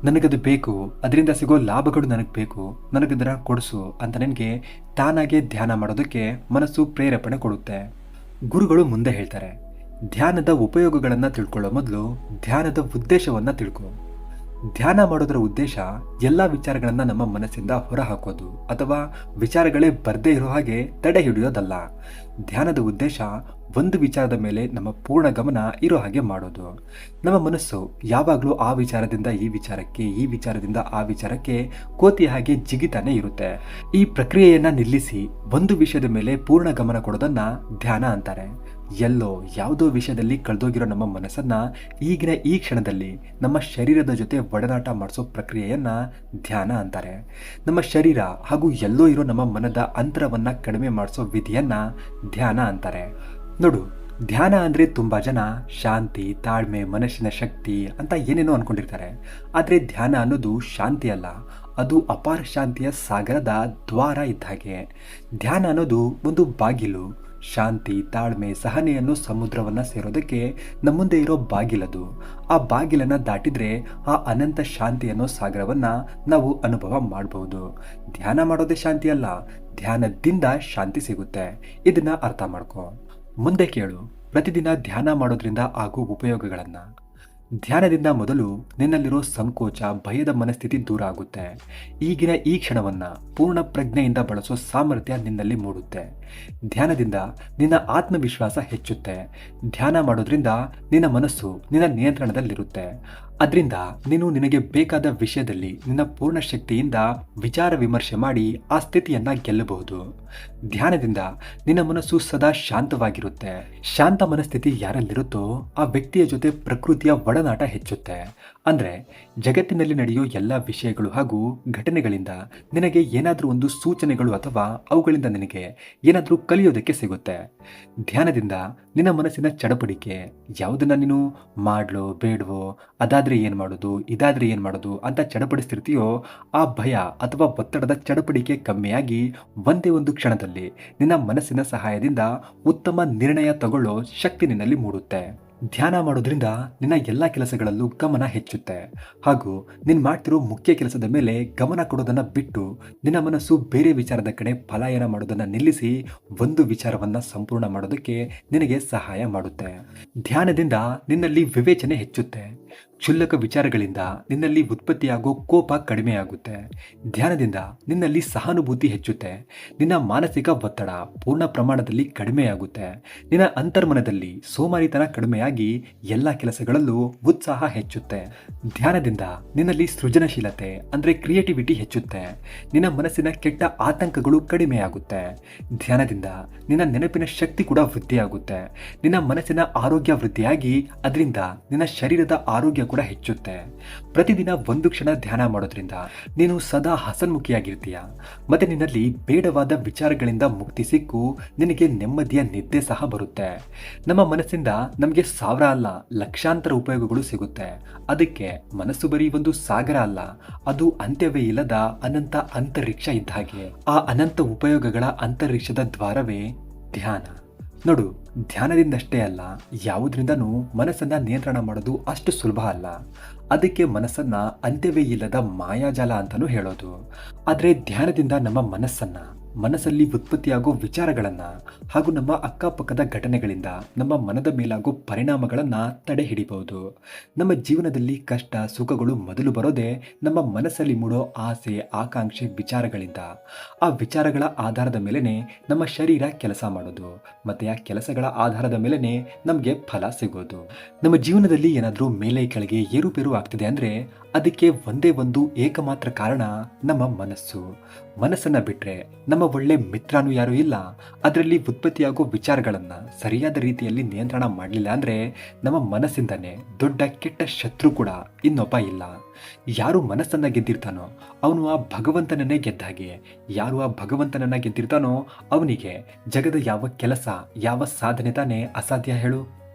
ನನಗದು ಬೇಕು, ಅದರಿಂದ ಸಿಗೋ ಲಾಭಗಳು ನನಗೆ ಬೇಕು, ನನಗದರ ಕೊಡಿಸು ಅಂತ ನನಗೆ ತಾನಾಗೆ ಧ್ಯಾನ ಮಾಡೋದಕ್ಕೆ ಮನಸ್ಸು ಪ್ರೇರೇಪಣೆ ಕೊಡುತ್ತೆ. ಗುರುಗಳು ಮುಂದೆ ಹೇಳ್ತಾರೆ, ಧ್ಯಾನದ ಉಪಯೋಗಗಳನ್ನು ತಿಳ್ಕೊಳ್ಳೋ ಮೊದಲು ಧ್ಯಾನದ ಉದ್ದೇಶವನ್ನ ತಿಳ್ಕೊ. ಧ್ಯಾನ ಮಾಡೋದರ ಉದ್ದೇಶ ಎಲ್ಲ ವಿಚಾರಗಳನ್ನ ನಮ್ಮ ಮನಸ್ಸಿಂದ ಹೊರ ಹಾಕೋದು ಅಥವಾ ವಿಚಾರಗಳೇ ಬರ್ದೇ ಇರೋ ಹಾಗೆ ತಡೆ ಹಿಡಿಯೋದಲ್ಲ. ಧ್ಯಾನದ ಉದ್ದೇಶ ಒಂದು ವಿಚಾರದ ಮೇಲೆ ನಮ್ಮ ಪೂರ್ಣ ಗಮನ ಇರೋ ಹಾಗೆ ಮಾಡೋದು. ನಮ್ಮ ಮನಸ್ಸು ಯಾವಾಗಲೂ ಆ ವಿಚಾರದಿಂದ ಈ ವಿಚಾರಕ್ಕೆ, ಈ ವಿಚಾರದಿಂದ ಆ ವಿಚಾರಕ್ಕೆ ಕೋತಿ ಹಾಗೆ ಜಿಗಿತಾನೆ ಇರುತ್ತೆ. ಈ ಪ್ರಕ್ರಿಯೆಯನ್ನ ನಿಲ್ಲಿಸಿ ಒಂದು ವಿಷಯದ ಮೇಲೆ ಪೂರ್ಣ ಗಮನ ಕೊಡೋದನ್ನ ಧ್ಯಾನ ಅಂತಾರೆ. ಎಲ್ಲೋ ಯಾವುದೋ ವಿಷಯದಲ್ಲಿ ಕಳೆದೋಗಿರೋ ನಮ್ಮ ಮನಸ್ಸನ್ನ ಈಗಿನ ಈ ಕ್ಷಣದಲ್ಲಿ ನಮ್ಮ ಶರೀರದ ಜೊತೆ ಒಡನಾಟ ಮಾಡಿಸೋ ಪ್ರಕ್ರಿಯೆಯನ್ನ ಧ್ಯಾನ ಅಂತಾರೆ. ನಮ್ಮ ಶರೀರ ಹಾಗೂ ಎಲ್ಲೋ ಇರೋ ನಮ್ಮ ಮನದ ಅಂತರವನ್ನ ಕಡಿಮೆ ಮಾಡಿಸೋ ವಿಧಿಯನ್ನ ಧ್ಯಾನ ಅಂತಾರೆ. ನೋಡು, ಧ್ಯಾನ ಅಂದರೆ ತುಂಬ ಜನ ಶಾಂತಿ, ತಾಳ್ಮೆ, ಮನಸ್ಸಿನ ಶಕ್ತಿ ಅಂತ ಏನೇನೋ ಅನ್ಕೊಂಡಿರ್ತಾರೆ. ಆದರೆ ಧ್ಯಾನ ಅನ್ನೋದು ಶಾಂತಿ ಅಲ್ಲ, ಅದು ಅಪಾರ ಶಾಂತಿಯ ಸಾಗರದ ದ್ವಾರ ಇದ್ದ ಹಾಗೆ. ಧ್ಯಾನ ಅನ್ನೋದು ಒಂದು ಬಾಗಿಲು. ಶಾಂತಿ, ತಾಳ್ಮೆ, ಸಹನೆಯನ್ನು ಸಮುದ್ರವನ್ನು ಸೇರೋದಕ್ಕೆ ನಮ್ಮ ಮುಂದೆ ಇರೋ ಬಾಗಿಲದು. ಆ ಬಾಗಿಲನ್ನು ದಾಟಿದ್ರೆ ಆ ಅನಂತ ಶಾಂತಿ ಅನ್ನೋ ಸಾಗರವನ್ನು ನಾವು ಅನುಭವ ಮಾಡಬಹುದು. ಧ್ಯಾನ ಮಾಡೋದೇ ಶಾಂತಿ ಅಲ್ಲ, ಧ್ಯಾನದಿಂದ ಶಾಂತಿ ಸಿಗುತ್ತೆ. ಇದನ್ನ ಅರ್ಥ ಮಾಡ್ಕೊ. ಮುಂದೆ ಕೇಳು, ಪ್ರತಿದಿನ ಧ್ಯಾನ ಮಾಡೋದ್ರಿಂದ ಆಗೋ ಉಪಯೋಗಗಳನ್ನು. ಧ್ಯಾನದಿಂದ ಮೊದಲು ನಿನ್ನಲ್ಲಿರೋ ಸಂಕೋಚ, ಭಯದ ಮನಸ್ಥಿತಿ ದೂರ ಆಗುತ್ತೆ. ಈಗಿನ ಈ ಕ್ಷಣವನ್ನು ಪೂರ್ಣ ಪ್ರಜ್ಞೆಯಿಂದ ಬಳಸೋ ಸಾಮರ್ಥ್ಯ ನಿನ್ನಲ್ಲಿ ಮೂಡುತ್ತೆ. ಧ್ಯಾನದಿಂದ ನಿನ್ನ ಆತ್ಮವಿಶ್ವಾಸ ಹೆಚ್ಚುತ್ತೆ. ಧ್ಯಾನ ಮಾಡೋದ್ರಿಂದ ನಿನ್ನ ಮನಸ್ಸು ನಿನ್ನ ನಿಯಂತ್ರಣದಲ್ಲಿರುತ್ತೆ. ಅದರಿಂದ ನೀನು ನಿನಗೆ ಬೇಕಾದ ವಿಷಯದಲ್ಲಿ ನಿನ್ನ ಪೂರ್ಣ ಶಕ್ತಿಯಿಂದ ವಿಚಾರ ವಿಮರ್ಶೆ ಮಾಡಿ ಆ ಸ್ಥಿತಿಯನ್ನ ಗೆಲ್ಲಬಹುದು. ಧ್ಯಾನದಿಂದ ನಿನ್ನ ಮನಸ್ಸು ಸದಾ ಶಾಂತವಾಗಿರುತ್ತೆ. ಶಾಂತ ಮನಸ್ಥಿತಿ ಯಾರಲ್ಲಿರುತ್ತೋ ಆ ವ್ಯಕ್ತಿಯ ಜೊತೆ ಪ್ರಕೃತಿಯ ಒಡನಾಟ ಹೆಚ್ಚುತ್ತೆ. ಅಂದ್ರೆ ಜಗತ್ತಿನಲ್ಲಿ ನಡೆಯೋ ಎಲ್ಲ ವಿಷಯಗಳು ಹಾಗೂ ಘಟನೆಗಳಿಂದ ನಿನಗೆ ಏನಾದರೂ ಒಂದು ಸೂಚನೆಗಳು ಅಥವಾ ಅವುಗಳಿಂದ ನಿನಗೆ ಏನಾದರೂ ಕಲಿಯೋದಕ್ಕೆ ಸಿಗುತ್ತೆ. ಧ್ಯಾನದಿಂದ ನಿನ್ನ ಮನಸ್ಸಿನ ಚಡಪಡಿಕೆ, ಯಾವುದನ್ನ ನೀನು ಮಾಡ್ಲೋ ಬೇಡವೋ, ಅದಾದ್ರೆ ಏನ್ ಮಾಡೋದು, ಇದಾದ್ರೆ ಏನ್ ಮಾಡೋದು ಅಂತ ಚಡಪಡಿಸ್ತಿರ್ತೀಯೋ, ಆ ಭಯ ಅಥವಾ ಒತ್ತಡದ ಚಡಪಡಿಕೆ ಕಮ್ಮಿಯಾಗಿ ಒಂದೇ ಒಂದು ಕ್ಷಣದಲ್ಲಿ ನಿನ್ನ ಮನಸ್ಸಿನ ಸಹಾಯದಿಂದ ಉತ್ತಮ ನಿರ್ಣಯ ತಗೊಳ್ಳೋ ಶಕ್ತಿ ನಿನ್ನಲ್ಲಿ ಮೂಡುತ್ತೆ. ಧ್ಯಾನ ಮಾಡೋದ್ರಿಂದ ನಿನ್ನ ಎಲ್ಲ ಕೆಲಸಗಳಲ್ಲೂ ಗಮನ ಹೆಚ್ಚುತ್ತೆ. ಹಾಗೂ ನೀನು ಮಾಡ್ತಿರೋ ಮುಖ್ಯ ಕೆಲಸದ ಮೇಲೆ ಗಮನ ಕೊಡೋದನ್ನ ಬಿಟ್ಟು ನಿನ್ನ ಮನಸ್ಸು ಬೇರೆ ವಿಚಾರದ ಕಡೆ ಪಲಾಯನ ಮಾಡೋದನ್ನ ನಿಲ್ಲಿಸಿ ಒಂದು ವಿಚಾರವನ್ನ ಸಂಪೂರ್ಣ ಮಾಡೋದಕ್ಕೆ ನಿನಗೆ ಸಹಾಯ ಮಾಡುತ್ತೆ. ಧ್ಯಾನದಿಂದ ನಿನ್ನಲ್ಲಿ ವಿವೇಚನೆ ಹೆಚ್ಚುತ್ತೆ. ಕ್ಷುಲ್ಲಕ ವಿಚಾರಗಳಿಂದ ನಿನ್ನಲ್ಲಿ ಉತ್ಪತ್ತಿಯಾಗೋ ಕೋಪ ಕಡಿಮೆಯಾಗುತ್ತೆ. ಧ್ಯಾನದಿಂದ ನಿನ್ನಲ್ಲಿ ಸಹಾನುಭೂತಿ ಹೆಚ್ಚುತ್ತೆ. ನಿನ್ನ ಮಾನಸಿಕ ಒತ್ತಡ ಪೂರ್ಣ ಪ್ರಮಾಣದಲ್ಲಿ ಕಡಿಮೆಯಾಗುತ್ತೆ. ನಿನ್ನ ಅಂತರ್ಮನದಲ್ಲಿ ಸೋಮಾರಿತನ ಕಡಿಮೆಯಾಗಿ ಎಲ್ಲ ಕೆಲಸಗಳಲ್ಲೂ ಉತ್ಸಾಹ ಹೆಚ್ಚುತ್ತೆ. ಧ್ಯಾನದಿಂದ ನಿನ್ನಲ್ಲಿ ಸೃಜನಶೀಲತೆ ಅಂದ್ರೆ ಕ್ರಿಯೇಟಿವಿಟಿ ಹೆಚ್ಚುತ್ತೆ. ನಿನ್ನ ಮನಸ್ಸಿನ ಕೆಟ್ಟ ಆತಂಕಗಳು ಕಡಿಮೆಯಾಗುತ್ತೆ. ಧ್ಯಾನದಿಂದ ನಿನ್ನ ನೆನಪಿನ ಶಕ್ತಿ ಕೂಡ ವೃದ್ಧಿಯಾಗುತ್ತೆ. ನಿನ್ನ ಮನಸ್ಸಿನ ಆರೋಗ್ಯ ವೃದ್ಧಿಯಾಗಿ ಅದರಿಂದ ನಿನ್ನ ಶರೀರದ ಆರೋಗ್ಯ ಕೂಡ ಹೆಚ್ಚುತ್ತೆ. ಪ್ರತಿದಿನ ಒಂದು ಕ್ಷಣ ಧ್ಯಾನ ಮಾಡೋದ್ರಿಂದ ನೀನು ಸದಾ ಹಸನ್ಮುಖಿಯಾಗಿರ್ತೀಯ. ಮತ್ತೆ ನಿನ್ನಲ್ಲಿ ಬೇಡವಾದ ವಿಚಾರಗಳಿಂದ ಮುಕ್ತಿ ಸಿಕ್ಕು ನಿನಗೆ ನೆಮ್ಮದಿಯ ನಿದ್ದೆ ಸಹ ಬರುತ್ತೆ. ನಮ್ಮ ಮನಸ್ಸಿಂದ ನಮಗೆ ಸಾವಿರ ಅಲ್ಲ, ಲಕ್ಷಾಂತರ ಉಪಯೋಗಗಳು ಸಿಗುತ್ತೆ. ಅದಕ್ಕೆ ಮನಸ್ಸು ಬರೀ ಒಂದು ಸಾಗರ ಅಲ್ಲ, ಅದು ಅಂತ್ಯವೇ ಇಲ್ಲದ ಅನಂತ ಅಂತರಿಕ್ಷ ಇದ್ದ ಹಾಗೆ. ಆ ಅನಂತ ಉಪಯೋಗಗಳ ಅಂತರಿಕ್ಷದ ದ್ವಾರವೇ ಧ್ಯಾನ. ನೋಡು, ಧ್ಯಾನದಿಂದಷ್ಟೇ ಅಲ್ಲ, ಯಾವುದರಿಂದನೂ ಮನಸ್ಸನ್ನ ನಿಯಂತ್ರಣ ಮಾಡೋದು ಅಷ್ಟು ಸುಲಭ ಅಲ್ಲ. ಅದಕ್ಕೆ ಮನಸ್ಸನ್ನ ಅಂತ್ಯವೇ ಇಲ್ಲದ ಮಾಯಾಜಾಲ ಅಂತಲೂ ಹೇಳೋದು. ಆದರೆ ಧ್ಯಾನದಿಂದ ನಮ್ಮ ಮನಸ್ಸಲ್ಲಿ ಉತ್ಪತ್ತಿಯಾಗೋ ವಿಚಾರಗಳನ್ನ ಹಾಗೂ ನಮ್ಮ ಅಕ್ಕಪಕ್ಕದ ಘಟನೆಗಳಿಂದ ನಮ್ಮ ಮನದ ಮೇಲಾಗೋ ಪರಿಣಾಮಗಳನ್ನ ತಡೆ ಹಿಡಿಬಹುದು. ನಮ್ಮ ಜೀವನದಲ್ಲಿ ಕಷ್ಟ ಸುಖಗಳು ಮೊದಲು ಬರೋದೇ ನಮ್ಮ ಮನಸ್ಸಲ್ಲಿ ಮೂಡೋ ಆಸೆ, ಆಕಾಂಕ್ಷೆ, ವಿಚಾರಗಳಿಂದ. ಆ ವಿಚಾರಗಳ ಆಧಾರದ ಮೇಲೆನೆ ನಮ್ಮ ಶರೀರ ಕೆಲಸ ಮಾಡೋದು. ಮತ್ತೆ ಆ ಕೆಲಸಗಳ ಆಧಾರದ ಮೇಲೆನೆ ನಮಗೆ ಫಲ ಸಿಗೋದು. ನಮ್ಮ ಜೀವನದಲ್ಲಿ ಏನಾದರೂ ಮೇಲೆ ಕೆಳಗೆ ಏರುಪೇರು ಆಗ್ತಿದೆ ಅಂದ್ರೆ ಅದಕ್ಕೆ ಒಂದೇ ಒಂದು ಏಕಮಾತ್ರ ಕಾರಣ ನಮ್ಮ ಮನಸ್ಸನ್ನ ಬಿಟ್ರೆ ನಮ್ಮ ಒಳ್ಳೆ ಮಿತ್ರನೂ ಯಾರೂ ಇಲ್ಲ. ಅದರಲ್ಲಿ ಉತ್ಪತ್ತಿಯಾಗೋ ವಿಚಾರಗಳನ್ನ ಸರಿಯಾದ ರೀತಿಯಲ್ಲಿ ನಿಯಂತ್ರಣ ಮಾಡಲಿಲ್ಲ ಅಂದ್ರೆ ನಮ್ಮ ಮನಸ್ಸಿಂದನೇ ದೊಡ್ಡ ಕೆಟ್ಟ ಶತ್ರು ಕೂಡ ಇನ್ನೊಬ್ಬ ಇಲ್ಲ. ಯಾರು ಮನಸ್ಸನ್ನ ಗೆದ್ದಿರ್ತಾನೋ ಅವನು ಆ ಭಗವಂತನನ್ನೇ ಗೆದ್ದ ಹಾಗೆ. ಯಾರು ಆ ಭಗವಂತನನ್ನ ಗೆದ್ದಿರ್ತಾನೋ ಅವನಿಗೆ ಜಗದ ಯಾವ ಕೆಲಸ, ಯಾವ ಸಾಧನೆ ತಾನೇ ಅಸಾಧ್ಯ ಹೇಳು.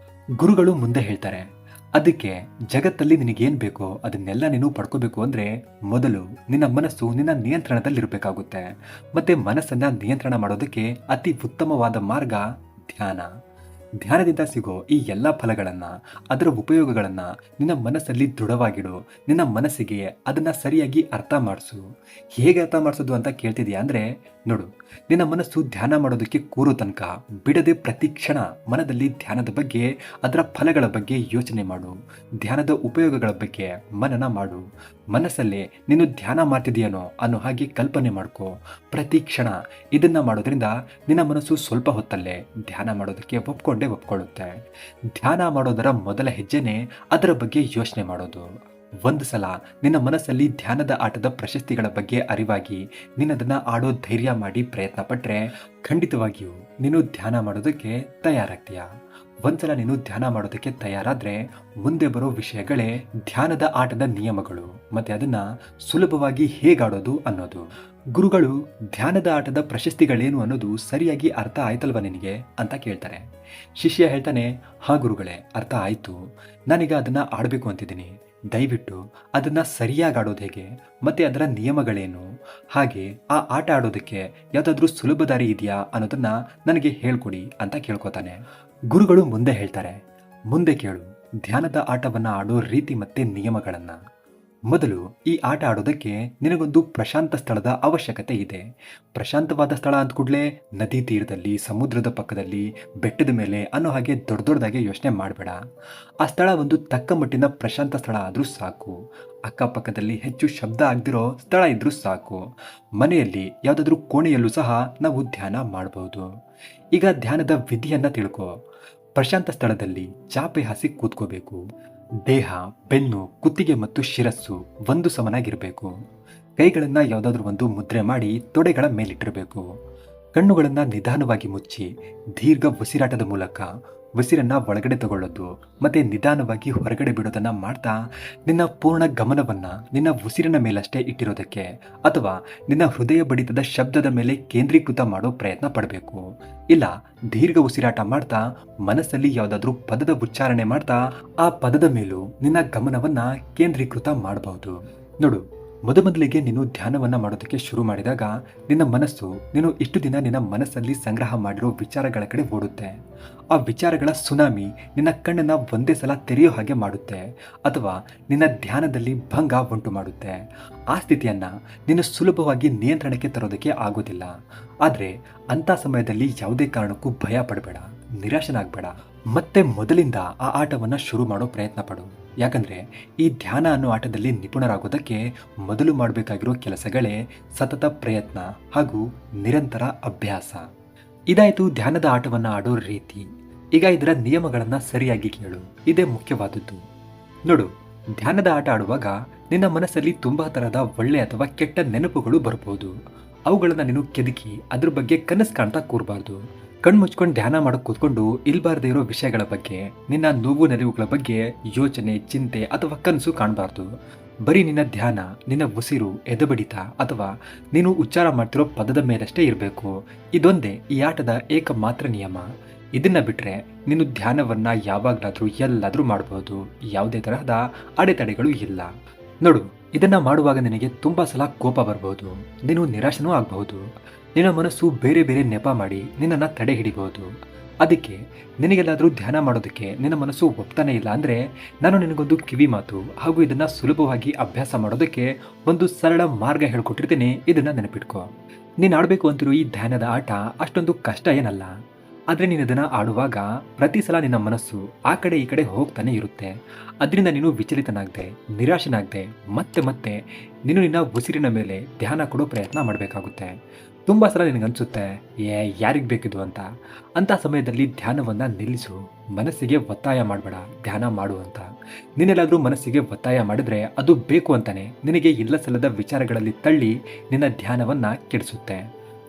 ಗುರುಗಳು ಮುಂದೆ ಹೇಳ್ತಾರೆ, ಅದಕ್ಕೆ ಜಗತ್ತಲ್ಲಿ ನಿನಗೇನು ಬೇಕೋ ಅದನ್ನೆಲ್ಲ ನೀನು ಪಡ್ಕೋಬೇಕು ಅಂದರೆ ಮೊದಲು ನಿನ್ನ ಮನಸ್ಸು ನಿನ್ನ ನಿಯಂತ್ರಣದಲ್ಲಿರಬೇಕಾಗುತ್ತೆ. ಮತ್ತೆ ಮನಸ್ಸನ್ನು ನಿಯಂತ್ರಣ ಮಾಡೋದಕ್ಕೆ ಅತಿ ಉತ್ತಮವಾದ ಮಾರ್ಗ ಧ್ಯಾನ. ಧ್ಯಾನದಿಂದ ಸಿಗೋ ಈ ಎಲ್ಲ ಫಲಗಳನ್ನು, ಅದರ ಉಪಯೋಗಗಳನ್ನು ನಿನ್ನ ಮನಸ್ಸಲ್ಲಿ ದೃಢವಾಗಿಡು. ನಿನ್ನ ಮನಸ್ಸಿಗೆ ಅದನ್ನು ಸರಿಯಾಗಿ ಅರ್ಥ ಮಾಡಿಸು. ಹೇಗೆ ಅರ್ಥ ಮಾಡಿಸೋದು ಅಂತ ಕೇಳ್ತಿದ್ಯಾ ಅಂದರೆ ನೋಡು, ನಿನ್ನ ಮನಸ್ಸು ಧ್ಯಾನ ಮಾಡೋದಕ್ಕೆ ಕೂರೋ ತನಕ ಬಿಡದೆ ಪ್ರತಿ ಕ್ಷಣ ಮನದಲ್ಲಿ ಧ್ಯಾನದ ಬಗ್ಗೆ, ಅದರ ಫಲಗಳ ಬಗ್ಗೆ ಯೋಚನೆ ಮಾಡು. ಧ್ಯಾನದ ಉಪಯೋಗಗಳ ಬಗ್ಗೆ ಮನನ ಮಾಡು. ಮನಸ್ಸಲ್ಲೇ ನೀನು ಧ್ಯಾನ ಮಾಡ್ತಿದೆಯೇನೋ ಅನ್ನೋ ಹಾಗೆ ಕಲ್ಪನೆ ಮಾಡ್ಕೋ. ಪ್ರತಿ ಕ್ಷಣ ಇದನ್ನ ಮಾಡೋದ್ರಿಂದ ನಿನ್ನ ಮನಸ್ಸು ಸ್ವಲ್ಪ ಹೊತ್ತಲ್ಲೇ ಧ್ಯಾನ ಮಾಡೋದಕ್ಕೆ ಒಪ್ಕೊಳ್ಳುತ್ತೆ. ಧ್ಯಾನ ಮಾಡೋದರ ಮೊದಲ ಹೆಜ್ಜೆನೇ ಅದರ ಬಗ್ಗೆ ಯೋಚನೆ ಮಾಡೋದು. ಒಂದು ಸಲ ನಿನ್ನ ಮನಸ್ಸಲ್ಲಿ ಧ್ಯಾನದ ಆಟದ ಪ್ರಶಸ್ತಿಗಳ ಬಗ್ಗೆ ಅರಿವಾಗಿ ನೀನದನ್ನ ಆಡೋ ಧೈರ್ಯ ಮಾಡಿ ಪ್ರಯತ್ನ ಪಟ್ರೆ ಖಂಡಿತವಾಗಿಯೂ ನೀನು ಧ್ಯಾನ ಮಾಡೋದಕ್ಕೆ ತಯಾರಾಗ್ತೀಯ. ಒಂದ್ಸಲ ನೀನು ಧ್ಯಾನ ಮಾಡೋದಕ್ಕೆ ತಯಾರಾದ್ರೆ ಮುಂದೆ ಬರೋ ವಿಷಯಗಳೇ ಧ್ಯಾನದ ಆಟದ ನಿಯಮಗಳು, ಮತ್ತೆ ಅದನ್ನ ಸುಲಭವಾಗಿ ಹೇಗಾಡೋದು ಅನ್ನೋದು. ಗುರುಗಳು ಧ್ಯಾನದ ಆಟದ ಪ್ರಶಸ್ತಿಗಳೇನು ಅನ್ನೋದು ಸರಿಯಾಗಿ ಅರ್ಥ ಆಯ್ತಲ್ವ ನಿನಗೆ ಅಂತ ಕೇಳ್ತಾರೆ. ಶಿಷ್ಯ ಹೇಳ್ತಾನೆ, ಹಾ ಗುರುಗಳೇ, ಅರ್ಥ ಆಯ್ತು. ನಾನೀಗ ಅದನ್ನ ಆಡಬೇಕು ಅಂತಿದ್ದೀನಿ. ದಯವಿಟ್ಟು ಅದನ್ನ ಸರಿಯಾಗಿ ಆಡೋದು ಹೇಗೆ, ಮತ್ತೆ ಅದರ ನಿಯಮಗಳೇನು, ಹಾಗೆ ಆ ಆಟ ಆಡೋದಕ್ಕೆ ಯಾವುದಾದ್ರೂ ಸುಲಭ ದಾರಿ ಇದೆಯಾ ಅನ್ನೋದನ್ನ ನನಗೆ ಹೇಳ್ಕೊಡಿ ಅಂತ ಕೇಳ್ಕೊತಾನೆ. ಗುರುಗಳು ಮುಂದೆ ಹೇಳ್ತಾರೆ, ಮುಂದೆ ಕೇಳು, ಧ್ಯಾನದ ಆಟವನ್ನ ಆಡೋ ರೀತಿ ಮತ್ತೆ ನಿಯಮಗಳನ್ನ. ಮೊದಲು ಈ ಆಟ ಆಡೋದಕ್ಕೆ ನಿನಗೊಂದು ಪ್ರಶಾಂತ ಸ್ಥಳದ ಅವಶ್ಯಕತೆ ಇದೆ. ಪ್ರಶಾಂತವಾದ ಸ್ಥಳ ಅಂದ ಕೂಡಲೇ ನದಿ ತೀರದಲ್ಲಿ, ಸಮುದ್ರದ ಪಕ್ಕದಲ್ಲಿ, ಬೆಟ್ಟದ ಮೇಲೆ ಅನ್ನೋ ಹಾಗೆ ದೊಡ್ಡ ದೊಡ್ಡದಾಗಿ ಯೋಚನೆ ಮಾಡಬೇಡ. ಆ ಸ್ಥಳ ಒಂದು ತಕ್ಕ ಮಟ್ಟಿನ ಪ್ರಶಾಂತ ಸ್ಥಳ ಆದರೂ ಸಾಕು. ಅಕ್ಕಪಕ್ಕದಲ್ಲಿ ಹೆಚ್ಚು ಶಬ್ದ ಆಗದಿರೋ ಸ್ಥಳ ಇದ್ರೂ ಸಾಕು. ಮನೆಯಲ್ಲಿ ಯಾವುದಾದ್ರೂ ಕೋಣೆಯಲ್ಲೂ ಸಹ ನಾವು ಧ್ಯಾನ ಮಾಡಬಹುದು. ಈಗ ಧ್ಯಾನದ ವಿಧಿಯನ್ನ ತಿಳ್ಕೊ. ಪ್ರಶಾಂತ ಸ್ಥಳದಲ್ಲಿ ಚಾಪೆ ಹಾಸಿ ಕೂತ್ಕೋಬೇಕು. ದೇಹ, ಬೆನ್ನು, ಕುತ್ತಿಗೆ ಮತ್ತು ಶಿರಸ್ಸು ಒಂದು ಸಮನಾಗಿರಬೇಕು. ಕೈಗಳನ್ನು ಯಾವುದಾದ್ರೂ ಒಂದು ಮುದ್ರೆ ಮಾಡಿ ತೊಡೆಗಳ ಮೇಲಿಟ್ಟಿರಬೇಕು. ಕಣ್ಣುಗಳನ್ನು ನಿಧಾನವಾಗಿ ಮುಚ್ಚಿ ದೀರ್ಘ ಉಸಿರಾಟದ ಮೂಲಕ ಉಸಿರನ್ನ ಒಳಗಡೆ ತಗೊಳ್ಳೋದು ಮತ್ತೆ ನಿಧಾನವಾಗಿ ಹೊರಗಡೆ ಬಿಡೋದನ್ನ ಮಾಡ್ತಾ ನಿನ್ನ ಪೂರ್ಣ ಗಮನವನ್ನ ನಿನ್ನ ಉಸಿರಿನ ಮೇಲಷ್ಟೇ ಇಟ್ಟಿರೋದಕ್ಕೆ ಅಥವಾ ನಿನ್ನ ಹೃದಯ ಬಡಿತದ ಶಬ್ದದ ಮೇಲೆ ಕೇಂದ್ರೀಕೃತ ಮಾಡೋ ಪ್ರಯತ್ನ ಪಡಬೇಕು. ಇಲ್ಲ, ದೀರ್ಘ ಉಸಿರಾಟ ಮಾಡ್ತಾ ಮನಸ್ಸಲ್ಲಿ ಯಾವುದಾದ್ರೂ ಪದದ ಉಚ್ಚಾರಣೆ ಮಾಡ್ತಾ ಆ ಪದದ ಮೇಲೂ ನಿನ್ನ ಗಮನವನ್ನ ಕೇಂದ್ರೀಕೃತ ಮಾಡಬಹುದು. ನೋಡು, ಮೊದಲಿಗೆ ನೀನು ಧ್ಯಾನವನ್ನ ಮಾಡೋದಕ್ಕೆ ಶುರು ಮಾಡಿದಾಗ ನಿನ್ನ ಮನಸ್ಸು ನೀನು ಇಷ್ಟು ದಿನ ನಿನ್ನ ಮನಸ್ಸಲ್ಲಿ ಸಂಗ್ರಹ ಮಾಡಿರೋ ವಿಚಾರಗಳ ಕಡೆ ಓಡುತ್ತೆ. ಆ ವಿಚಾರಗಳ ಸುನಾಮಿ ನಿನ್ನ ಕಣ್ಣನ್ನ ಒಂದೇ ಸಲ ತೆರೆಯೋ ಹಾಗೆ ಮಾಡುತ್ತೆ ಅಥವಾ ನಿನ್ನ ಧ್ಯಾನದಲ್ಲಿ ಭಂಗ ಉಂಟು ಮಾಡುತ್ತೆ. ಆ ಸ್ಥಿತಿಯನ್ನ ನೀನು ಸುಲಭವಾಗಿ ನಿಯಂತ್ರಣಕ್ಕೆ ತರೋದಕ್ಕೆ ಆಗೋದಿಲ್ಲ. ಆದರೆ ಅಂಥ ಸಮಯದಲ್ಲಿ ಯಾವುದೇ ಕಾರಣಕ್ಕೂ ಭಯ ಪಡಬೇಡ, ನಿರಾಶನಾಗಬೇಡ. ಮತ್ತೆ ಮೊದಲಿಂದ ಆ ಆಟವನ್ನ ಶುರು ಮಾಡೋ ಪ್ರಯತ್ನ ಪಡು. ಯಾಕಂದ್ರೆ ಈ ಧ್ಯಾನ ಅನ್ನೋ ಆಟದಲ್ಲಿ ನಿಪುಣರಾಗೋದಕ್ಕೆ ಮೊದಲು ಮಾಡಬೇಕಾಗಿರೋ ಕೆಲಸಗಳೇ ಸತತ ಪ್ರಯತ್ನ ಹಾಗೂ ನಿರಂತರ ಅಭ್ಯಾಸ. ಇದಾಯಿತು ಧ್ಯಾನದ ಆಟವನ್ನ ಆಡೋ ರೀತಿ. ಈಗ ಇದರ ನಿಯಮಗಳನ್ನ ಸರಿಯಾಗಿ ಕೇಳು, ಇದೇ ಮುಖ್ಯವಾದದ್ದು. ನೋಡು, ಧ್ಯಾನದ ಆಟ ಆಡುವಾಗ ನಿನ್ನ ಮನಸ್ಸಲ್ಲಿ ತುಂಬಾ ತರಹದ ಒಳ್ಳೆ ಅಥವಾ ಕೆಟ್ಟ ನೆನಪುಗಳು ಬರಬಹುದು. ಅವುಗಳನ್ನ ನೀನು ಕೆದಕಿ ಅದ್ರ ಬಗ್ಗೆ ಕನಸು ಕಾಣ್ತಾ ಕೂರಬಾರ್ದು. ಕಣ್ಮುಚ್ಕೊಂಡು ಧ್ಯಾನ ಮಾಡಕ್ ಕೂತ್ಕೊಂಡು ಇಲ್ಬಾರ್ದೇ ಇರೋ ವಿಷಯಗಳ ಬಗ್ಗೆ, ನಿನ್ನ ನೋವು ನಲಿವುಗಳ ಬಗ್ಗೆ ಯೋಚನೆ, ಚಿಂತೆ ಅಥವಾ ಕನಸು ಕಾಣಬಾರ್ದು. ಬರೀ ನಿನ್ನ ಧ್ಯಾನ, ನಿನ್ನ ಉಸಿರು, ಎದೆಬಡಿತ ಅಥವಾ ನೀನು ಉಚ್ಚಾರ ಮಾಡ್ತಿರೋ ಪದದ ಮೇಲಷ್ಟೇ ಇರಬೇಕು. ಇದೊಂದೇ ಈ ಆಟದ ಏಕಮಾತ್ರ ನಿಯಮ. ಇದನ್ನ ಬಿಟ್ರೆ ನೀನು ಧ್ಯಾನವನ್ನ ಯಾವಾಗ್ಲಾದ್ರೂ ಎಲ್ಲಾದ್ರೂ ಮಾಡಬಹುದು. ಯಾವುದೇ ತರಹದ ಅಡೆತಡೆಗಳು ಇಲ್ಲ. ನೋಡು, ಇದನ್ನ ಮಾಡುವಾಗ ನಿನಗೆ ತುಂಬಾ ಸಲ ಕೋಪ ಬರಬಹುದು, ನೀನು ನಿರಾಶನೂ ಆಗಬಹುದು. ನಿನ್ನ ಮನಸ್ಸು ಬೇರೆ ಬೇರೆ ನೆಪ ಮಾಡಿ ನಿನ್ನನ್ನು ತಡೆ ಹಿಡಿಬಹುದು. ಅದಕ್ಕೆ ನಿನಗೆಲ್ಲಾದರೂ ಧ್ಯಾನ ಮಾಡೋದಕ್ಕೆ ನಿನ್ನ ಮನಸ್ಸು ಒಪ್ತಾನೆ ಇಲ್ಲ ಅಂದರೆ ನಾನು ನಿನಗೊಂದು ಕಿವಿ ಮಾತು ಹಾಗೂ ಇದನ್ನು ಸುಲಭವಾಗಿ ಅಭ್ಯಾಸ ಮಾಡೋದಕ್ಕೆ ಒಂದು ಸರಳ ಮಾರ್ಗ ಹೇಳ್ಕೊಟ್ಟಿರ್ತೀನಿ. ಇದನ್ನು ನೆನಪಿಟ್ಕೋ. ನೀನು ಆಡಬೇಕು ಅಂತಿರೋ ಈ ಧ್ಯಾನದ ಆಟ ಅಷ್ಟೊಂದು ಕಷ್ಟ ಏನಲ್ಲ. ಆದರೆ ನೀನು ಇದನ್ನು ಆಡುವಾಗ ಪ್ರತಿ ಸಲ ನಿನ್ನ ಮನಸ್ಸು ಆ ಕಡೆ ಈ ಕಡೆ ಹೋಗ್ತಾನೆ ಇರುತ್ತೆ. ಅದರಿಂದ ನೀನು ವಿಚಲಿತನಾಗದೆ, ನಿರಾಶನಾಗದೆ ಮತ್ತೆ ಮತ್ತೆ ನೀನು ನಿನ್ನ ಉಸಿರಿನ ಮೇಲೆ ಧ್ಯಾನ ಕೊಡೋ ಪ್ರಯತ್ನ ಮಾಡಬೇಕಾಗುತ್ತೆ. ತುಂಬ ಸಲ ನಿನಗನ್ಸುತ್ತೆ, ಯಾರಿಗೆ ಬೇಕಿದು ಅಂತ ಸಮಯದಲ್ಲಿ ಧ್ಯಾನವನ್ನು ನಿಲ್ಲಿಸು. ಮನಸ್ಸಿಗೆ ಒತ್ತಾಯ ಮಾಡಬೇಡ ಧ್ಯಾನ ಮಾಡು ಅಂತ. ನೀನೆಲ್ಲಾದರೂ ಮನಸ್ಸಿಗೆ ಒತ್ತಾಯ ಮಾಡಿದ್ರೆ ಅದು ಬೇಕು ಅಂತಾನೆ ನಿನಗೆ ಇಲ್ಲ ಸಲ್ಲದ ವಿಚಾರಗಳಲ್ಲಿ ತಳ್ಳಿ ನಿನ್ನ ಧ್ಯಾನವನ್ನು ಕೆಡಿಸುತ್ತೆ.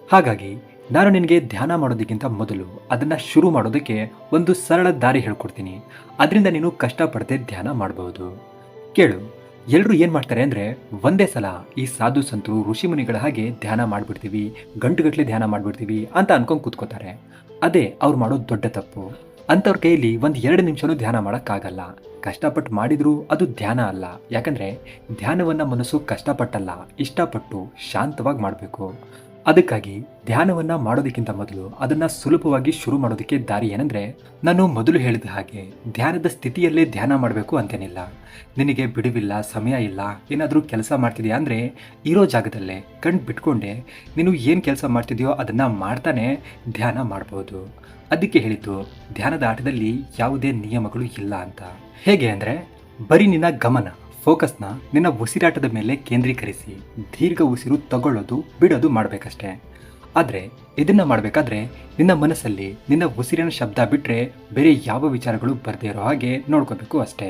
ಹಾಗಾಗಿ ನಾನು ನಿನಗೆ ಧ್ಯಾನ ಮಾಡೋದಕ್ಕಿಂತ ಮೊದಲು ಅದನ್ನು ಶುರು ಮಾಡೋದಕ್ಕೆ ಒಂದು ಸರಳ ದಾರಿ ಹೇಳ್ಕೊಡ್ತೀನಿ. ಅದರಿಂದ ನೀನು ಕಷ್ಟಪಡದೆ ಧ್ಯಾನ ಮಾಡಬಹುದು. ಕೇಳು, ಎಲ್ಲರೂ ಏನು ಮಾಡ್ತಾರೆ ಅಂದರೆ ಒಂದೇ ಸಲ ಈ ಸಾಧು ಸಂತರು ಋಷಿಮುನಿಗಳ ಹಾಗೆ ಧ್ಯಾನ ಮಾಡಿಬಿಡ್ತೀವಿ, ಗಂಟುಗಟ್ಟಲೆ ಧ್ಯಾನ ಮಾಡಿಬಿಡ್ತೀವಿ ಅಂತ ಅನ್ಕೊಂಡು ಕೂತ್ಕೋತಾರೆ. ಅದೇ ಅವ್ರು ಮಾಡೋ ದೊಡ್ಡ ತಪ್ಪು. ಅಂಥವ್ರ ಕೈಯಲ್ಲಿ 1-2 ನಿಮಿಷನೂ ಧ್ಯಾನ ಮಾಡೋಕ್ಕಾಗಲ್ಲ. ಕಷ್ಟಪಟ್ಟು ಮಾಡಿದರೂ ಅದು ಧ್ಯಾನ ಅಲ್ಲ. ಯಾಕಂದರೆ ಧ್ಯಾನವನ್ನು ಮನಸ್ಸು ಕಷ್ಟಪಟ್ಟಲ್ಲ, ಇಷ್ಟಪಟ್ಟು ಶಾಂತವಾಗಿ ಮಾಡಬೇಕು. ಅದಕ್ಕಾಗಿ ಧ್ಯಾನವನ್ನು ಮಾಡೋದಕ್ಕಿಂತ ಮೊದಲು ಅದನ್ನು ಸುಲಭವಾಗಿ ಶುರು ಮಾಡೋದಕ್ಕೆ ದಾರಿ ಏನಂದರೆ, ನಾನು ಮೊದಲು ಹೇಳಿದ ಹಾಗೆ ಧ್ಯಾನದ ಸ್ಥಿತಿಯಲ್ಲೇ ಧ್ಯಾನ ಮಾಡಬೇಕು ಅಂತೇನಿಲ್ಲ. ನಿನಗೆ ಬಿಡುವಿಲ್ಲ, ಸಮಯ ಇಲ್ಲ, ಏನಾದರೂ ಕೆಲಸ ಮಾಡ್ತಿದೆಯಾ ಅಂದರೆ ಇರೋ ಜಾಗದಲ್ಲೇ ಕಣ್ಣು ಬಿಟ್ಕೊಂಡೆ ನೀನು ಏನು ಕೆಲಸ ಮಾಡ್ತಿದೆಯೋ ಅದನ್ನು ಮಾಡ್ತಾನೆ ಧ್ಯಾನ ಮಾಡ್ಬೋದು. ಅದಕ್ಕೆ ಹೇಳಿದ್ದು ಧ್ಯಾನದ ಆಟದಲ್ಲಿ ಯಾವುದೇ ನಿಯಮಗಳು ಇಲ್ಲ ಅಂತ. ಹೇಗೆ ಅಂದರೆ, ಬರೀ ನಿನ್ನ ಗಮನ, ಫೋಕಸ್ನ ನಿನ್ನ ಉಸಿರಾಟದ ಮೇಲೆ ಕೇಂದ್ರೀಕರಿಸಿ ದೀರ್ಘ ಉಸಿರು ತಗೊಳ್ಳೋದು ಬಿಡೋದು ಮಾಡಬೇಕಷ್ಟೆ. ಆದರೆ ಇದನ್ನು ಮಾಡಬೇಕಾದ್ರೆ ನಿನ್ನ ಮನಸ್ಸಲ್ಲಿ ನಿನ್ನ ಉಸಿರಿನ ಶಬ್ದ ಬಿಟ್ಟರೆ ಬೇರೆ ಯಾವ ವಿಚಾರಗಳು ಬರದೇ ಇರೋ ಹಾಗೆ ನೋಡ್ಕೋಬೇಕು ಅಷ್ಟೇ.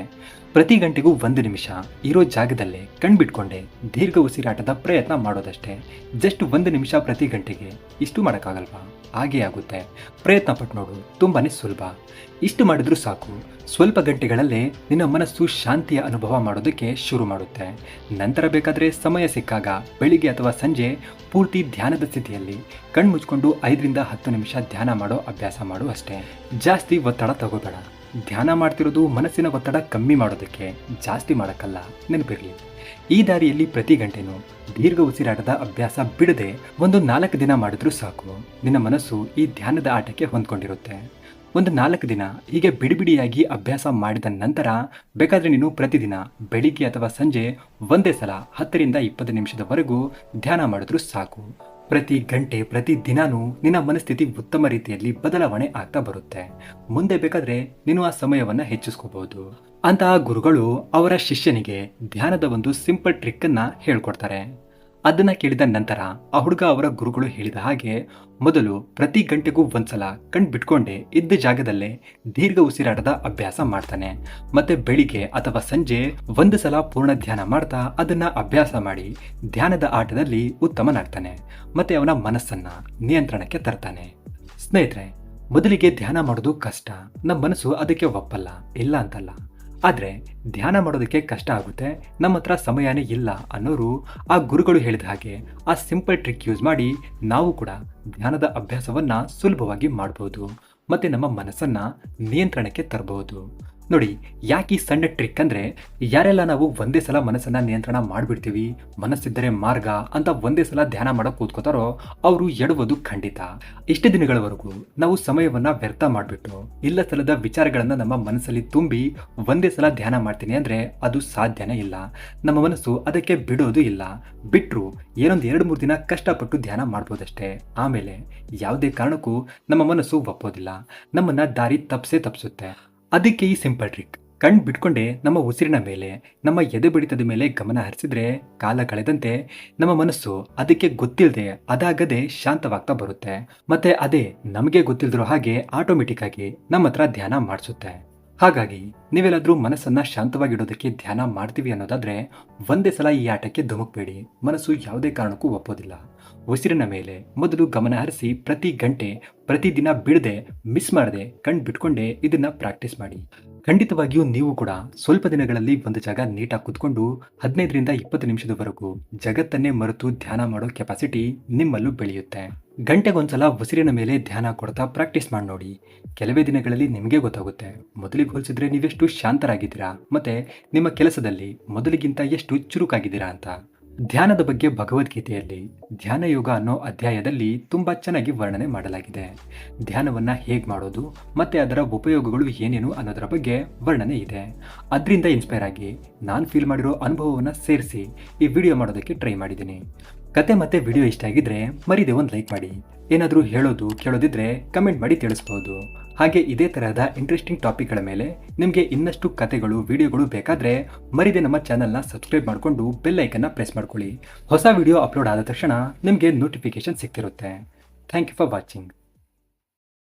ಪ್ರತಿ ಗಂಟೆಗೂ 1 ನಿಮಿಷ ಇರೋ ಜಾಗದಲ್ಲೇ ಕಣ್ಬಿಟ್ಕೊಂಡೆ ದೀರ್ಘ ಉಸಿರಾಟದ ಪ್ರಯತ್ನ ಮಾಡೋದಷ್ಟೇ. ಜಸ್ಟ್ 1 ನಿಮಿಷ ಪ್ರತಿ ಗಂಟೆಗೆ. ಇಷ್ಟು ಮಾಡೋಕ್ಕಾಗಲ್ವಾ? ಹಾಗೇ ಆಗುತ್ತೆ. ಪ್ರಯತ್ನ ಪಟ್ಟು ನೋಡು, ತುಂಬಾನೇ ಸುಲಭ. ಇಷ್ಟು ಮಾಡಿದ್ರೂ ಸಾಕು, ಸ್ವಲ್ಪ ಗಂಟೆಗಳಲ್ಲೇ ನಿನ್ನ ಮನಸ್ಸು ಶಾಂತಿಯ ಅನುಭವ ಮಾಡೋದಕ್ಕೆ ಶುರು ಮಾಡುತ್ತೆ. ನಂತರ ಬೇಕಾದರೆ ಸಮಯ ಸಿಕ್ಕಾಗ ಬೆಳಿಗ್ಗೆ ಅಥವಾ ಸಂಜೆ ಪೂರ್ತಿ ಧ್ಯಾನದ ಸ್ಥಿತಿಯಲ್ಲಿ ಕಣ್ಮುಚ್ಕೊಂಡು 5 ರಿಂದ 10 ನಿಮಿಷ ಧ್ಯಾನ ಮಾಡೋ ಅಭ್ಯಾಸ ಮಾಡು ಅಷ್ಟೇ. ಜಾಸ್ತಿ ಒತ್ತಡ ತಗೋಬೇಡ. ಧ್ಯಾನ ಮಾಡ್ತಿರೋದು ಮನಸ್ಸಿನ ಒತ್ತಡ ಕಮ್ಮಿ ಮಾಡೋದಕ್ಕೆ, ಜಾಸ್ತಿ ಮಾಡೋಕ್ಕಲ್ಲ, ನೆನಪಿರಲಿ. ಈ ದಾರಿಯಲ್ಲಿ ಪ್ರತಿ ಗಂಟೆನೂ ದೀರ್ಘ ಉಸಿರಾಟದ ಅಭ್ಯಾಸ ಬಿಡದೆ ಒಂದು 4 ದಿನ ಮಾಡಿದ್ರೂ ಸಾಕು. ನಿನ್ನ ಮನಸ್ಸು ಈ ಧ್ಯಾನದ ಆಟಕ್ಕೆ ಹೊಂದ್ಕೊಂಡಿರುತ್ತೆ. ಒಂದು 4 ದಿನ ಹೀಗೆ ಬಿಡಿಬಿಡಿಯಾಗಿ ಅಭ್ಯಾಸ ಮಾಡಿದ ನಂತರ ಬೇಕಾದರೆ ನೀನು ಪ್ರತಿದಿನ ಬೆಳಿಗ್ಗೆ ಅಥವಾ ಸಂಜೆ ಒಂದೇ ಸಲ 10 ರಿಂದ 20 ನಿಮಿಷದವರೆಗೂ ಧ್ಯಾನ ಮಾಡಿದ್ರೂ ಸಾಕು. ಪ್ರತಿ ಗಂಟೆ ಪ್ರತಿ ದಿನಾನೂ ನಿನ್ನ ಮನಸ್ಥಿತಿ ಉತ್ತಮ ರೀತಿಯಲ್ಲಿ ಬದಲಾವಣೆ ಆಗ್ತಾ ಬರುತ್ತೆ. ಮುಂದೆ ಬೇಕಾದ್ರೆ ನೀನು ಆ ಸಮಯವನ್ನ ಹೆಚ್ಚಿಸ್ಕೋಬಹುದು. ಅಂತಹ ಗುರುಗಳು ಅವರ ಶಿಷ್ಯನಿಗೆ ಧ್ಯಾನದ ಒಂದು ಸಿಂಪಲ್ ಟ್ರಿಕ್ ಅನ್ನ ಹೇಳ್ಕೊಡ್ತಾರೆ. ಅದನ್ನ ಕೇಳಿದ ನಂತರ ಆ ಹುಡುಗ ಅವರ ಗುರುಗಳು ಹೇಳಿದ ಹಾಗೆ ಮೊದಲು ಪ್ರತಿ ಗಂಟೆಗೂ ಒಂದ್ಸಲ ಕಣ್ ಬಿಟ್ಕೊಂಡೆ ಇದ್ದ ಜಾಗದಲ್ಲೇ ದೀರ್ಘ ಉಸಿರಾಟದ ಅಭ್ಯಾಸ ಮಾಡ್ತಾನೆ. ಮತ್ತೆ ಬೆಳಿಗ್ಗೆ ಅಥವಾ ಸಂಜೆ ಒಂದು ಸಲ ಪೂರ್ಣ ಧ್ಯಾನ ಮಾಡ್ತಾ ಅದನ್ನ ಅಭ್ಯಾಸ ಮಾಡಿ ಧ್ಯಾನದ ಆಟದಲ್ಲಿ ಉತ್ತಮನಾಗ್ತಾನೆ. ಮತ್ತೆ ಅವನ ಮನಸ್ಸನ್ನ ನಿಯಂತ್ರಣಕ್ಕೆ ತರ್ತಾನೆ. ಸ್ನೇಹಿತರೆ, ಮೊದಲಿಗೆ ಧ್ಯಾನ ಮಾಡೋದು ಕಷ್ಟ. ನಮ್ಮ ಮನಸ್ಸು ಅದಕ್ಕೆ ಒಪ್ಪಲ್ಲ, ಇಲ್ಲ ಅಂತಲ್ಲ. ಆದ್ರೆ ಧ್ಯಾನ ಮಾಡೋದಕ್ಕೆ ಕಷ್ಟ ಆಗುತ್ತೆ, ನಮ್ಮ ಹತ್ರ ಸಮಯನೇ ಇಲ್ಲ ಅನ್ನೋರು ಆ ಗುರುಗಳು ಹೇಳಿದ ಹಾಗೆ ಆ ಸಿಂಪಲ್ ಟ್ರಿಕ್ ಯೂಸ್ ಮಾಡಿ ನಾವು ಕೂಡ ಧ್ಯಾನದ ಅಭ್ಯಾಸವನ್ನ ಸುಲಭವಾಗಿ ಮಾಡಬಹುದು. ಮತ್ತೆ ನಮ್ಮ ಮನಸ್ಸನ್ನ ನಿಯಂತ್ರಣಕ್ಕೆ ತರಬಹುದು. ನೋಡಿ, ಯಾಕೆ ಈ ಸಣ್ಣ ಟ್ರಿಕ್ ಅಂದ್ರೆ, ಯಾರೆಲ್ಲ ನಾವು ಒಂದೇ ಸಲ ಮನಸ್ಸನ್ನ ನಿಯಂತ್ರಣ ಮಾಡ್ಬಿಡ್ತೀವಿ, ಮನಸ್ಸಿದ್ದರೆ ಮಾರ್ಗ ಅಂತ ಒಂದೇ ಸಲ ಧ್ಯಾನ ಮಾಡಕ್ ಕೂತ್ಕೋತಾರೋ ಅವರು ಎಡುವುದು ಖಂಡಿತ. ಇಷ್ಟು ದಿನಗಳವರೆಗೂ ನಾವು ಸಮಯವನ್ನ ವ್ಯರ್ಥ ಮಾಡ್ಬಿಟ್ಟು ಇಲ್ಲ ಸಲದ ವಿಚಾರಗಳನ್ನ ನಮ್ಮ ಮನಸ್ಸಲ್ಲಿ ತುಂಬಿ ಒಂದೇ ಸಲ ಧ್ಯಾನ ಮಾಡ್ತೀನಿ ಅಂದ್ರೆ ಅದು ಸಾಧ್ಯನೇ ಇಲ್ಲ. ನಮ್ಮ ಮನಸ್ಸು ಅದಕ್ಕೆ ಬಿಡೋದು ಇಲ್ಲ. ಬಿಟ್ರು ಏನೊಂದು 2-3 ದಿನ ಕಷ್ಟಪಟ್ಟು ಧ್ಯಾನ ಮಾಡ್ಬೋದಷ್ಟೇ. ಆಮೇಲೆ ಯಾವುದೇ ಕಾರಣಕ್ಕೂ ನಮ್ಮ ಮನಸ್ಸು ಒಪ್ಪೋದಿಲ್ಲ, ನಮ್ಮನ್ನ ದಾರಿ ತಪ್ಪಿಸುತ್ತೆ. ಅದಕ್ಕೆ ಈ ಸಿಂಪಲ್ ಟ್ರಿಕ್. ಕಣ್ ಬಿಟ್ಕೊಂಡೆ ನಮ್ಮ ಉಸಿರಿನ ಮೇಲೆ, ನಮ್ಮ ಎದೆ ಬಡಿತದ ಮೇಲೆ ಗಮನ ಹರಿಸಿದ್ರೆ ಕಾಲ ಕಳೆದಂತೆ ನಮ್ಮ ಮನಸ್ಸು ಅದಕ್ಕೆ ಗೊತ್ತಿಲ್ಲದೆ ಅದಾಗದೆ ಶಾಂತವಾಗ್ತಾ ಬರುತ್ತೆ. ಮತ್ತೆ ಅದೇ ನಮಗೆ ಗೊತ್ತಿಲ್ದಿರೋ ಹಾಗೆ ಆಟೋಮೆಟಿಕ್ ಆಗಿ ನಮ್ಮ ಹತ್ರ ಧ್ಯಾನ ಮಾಡಿಸುತ್ತೆ. ಹಾಗಾಗಿ ನೀವೆಲ್ಲಾದ್ರೂ ಮನಸ್ಸನ್ನ ಶಾಂತವಾಗಿಡೋದಕ್ಕೆ ಧ್ಯಾನ ಮಾಡ್ತೀವಿ ಅನ್ನೋದಾದ್ರೆ ಒಂದೇ ಸಲ ಈ ಆಟಕ್ಕೆ ಧುಮುಕ್ಬೇಡಿ. ಮನಸ್ಸು ಯಾವುದೇ ಕಾರಣಕ್ಕೂ ಒಪ್ಪೋದಿಲ್ಲ. ಉಸಿರಿನ ಮೇಲೆ ಮೊದಲು ಗಮನ ಹರಿಸಿ ಪ್ರತಿ ಗಂಟೆ ಪ್ರತಿದಿನ ಬಿಡದೆ ಮಿಸ್ ಮಾಡದೆ ಕಣ್ ಬಿಟ್ಕೊಂಡೆ ಇದನ್ನ ಪ್ರಾಕ್ಟೀಸ್ ಮಾಡಿ. ಖಂಡಿತವಾಗಿಯೂ ನೀವು ಕೂಡ ಸ್ವಲ್ಪ ದಿನಗಳಲ್ಲಿ ಒಂದು ಜಾಗ ನೀಟಾಗಿ ಕುತ್ಕೊಂಡು 15 ರಿಂದ 20 ನಿಮಿಷದವರೆಗೂ ಜಗತ್ತನ್ನೇ ಮರೆತು ಧ್ಯಾನ ಮಾಡೋ ಕೆಪಾಸಿಟಿ ನಿಮ್ಮಲ್ಲೂ ಬೆಳೆಯುತ್ತೆ. ಗಂಟೆಗೊಂದ್ಸಲ ಉಸಿರಿನ ಮೇಲೆ ಧ್ಯಾನ ಕೊಡ್ತಾ ಪ್ರಾಕ್ಟೀಸ್ ಮಾಡಿ ನೋಡಿ. ಕೆಲವೇ ದಿನಗಳಲ್ಲಿ ನಿಮಗೆ ಗೊತ್ತಾಗುತ್ತೆ, ಮೊದಲಿಗೆ ಹೋಲಿಸಿದ್ರೆ ನೀವೆಷ್ಟು ಶಾಂತರಾಗಿದ್ದೀರಾ ಮತ್ತೆ ನಿಮ್ಮ ಕೆಲಸದಲ್ಲಿ ಮೊದಲಿಗಿಂತ ಎಷ್ಟು ಚುರುಕಾಗಿದ್ದೀರಾ ಅಂತ. ಧ್ಯಾನದ ಬಗ್ಗೆ ಭಗವದ್ಗೀತೆಯಲ್ಲಿ ಧ್ಯಾನ ಯೋಗ ಅನ್ನೋ ಅಧ್ಯಾಯದಲ್ಲಿ ತುಂಬಾ ಚೆನ್ನಾಗಿ ವರ್ಣನೆ ಮಾಡಲಾಗಿದೆ. ಧ್ಯಾನವನ್ನ ಹೇಗೆ ಮಾಡೋದು ಮತ್ತೆ ಅದರ ಉಪಯೋಗಗಳು ಏನೇನು ಅನ್ನೋದರ ಬಗ್ಗೆ ವರ್ಣನೆ ಇದೆ. ಅದರಿಂದ ಇನ್ಸ್ಪೈರ್ ಆಗಿ ನಾನು ಫೀಲ್ ಮಾಡಿರೋ ಅನುಭವವನ್ನ ಸೇರಿಸಿ ಈ ವಿಡಿಯೋ ಮಾಡೋದಕ್ಕೆ ಟ್ರೈ ಮಾಡಿದ್ದೀನಿ. ಕತೆ ಮತ್ತೆ ವಿಡಿಯೋ ಇಷ್ಟ ಆಗಿದ್ರೆ ಮರಿದೆ ಒಂದು ಲೈಕ್ ಮಾಡಿ. ಏನಾದರೂ ಹೇಳೋದು ಕೇಳೋದಿದ್ರೆ ಕಮೆಂಟ್ ಮಾಡಿ ತಿಳಿಸ್ಬೋದು. ಹಾಗೆ ಇದೇ ತರಹದ ಇಂಟ್ರೆಸ್ಟಿಂಗ್ ಟಾಪಿಕ್ಗಳ ಮೇಲೆ ನಿಮಗೆ ಇನ್ನಷ್ಟು ಕತೆಗಳು ವಿಡಿಯೋಗಳು ಬೇಕಾದ್ರೆ ಮರಿದೆ ನಮ್ಮ ಚಾನಲ್ನ ಸಬ್ಸ್ಕ್ರೈಬ್ ಮಾಡಿಕೊಂಡು ಬೆಲ್ ಐಕನ್ನ ಪ್ರೆಸ್ ಮಾಡ್ಕೊಳ್ಳಿ. ಹೊಸ ವಿಡಿಯೋ ಅಪ್ಲೋಡ್ ಆದ ತಕ್ಷಣ ನಿಮಗೆ ನೋಟಿಫಿಕೇಶನ್ ಸಿಗ್ತಿರುತ್ತೆ. Thank you for watching.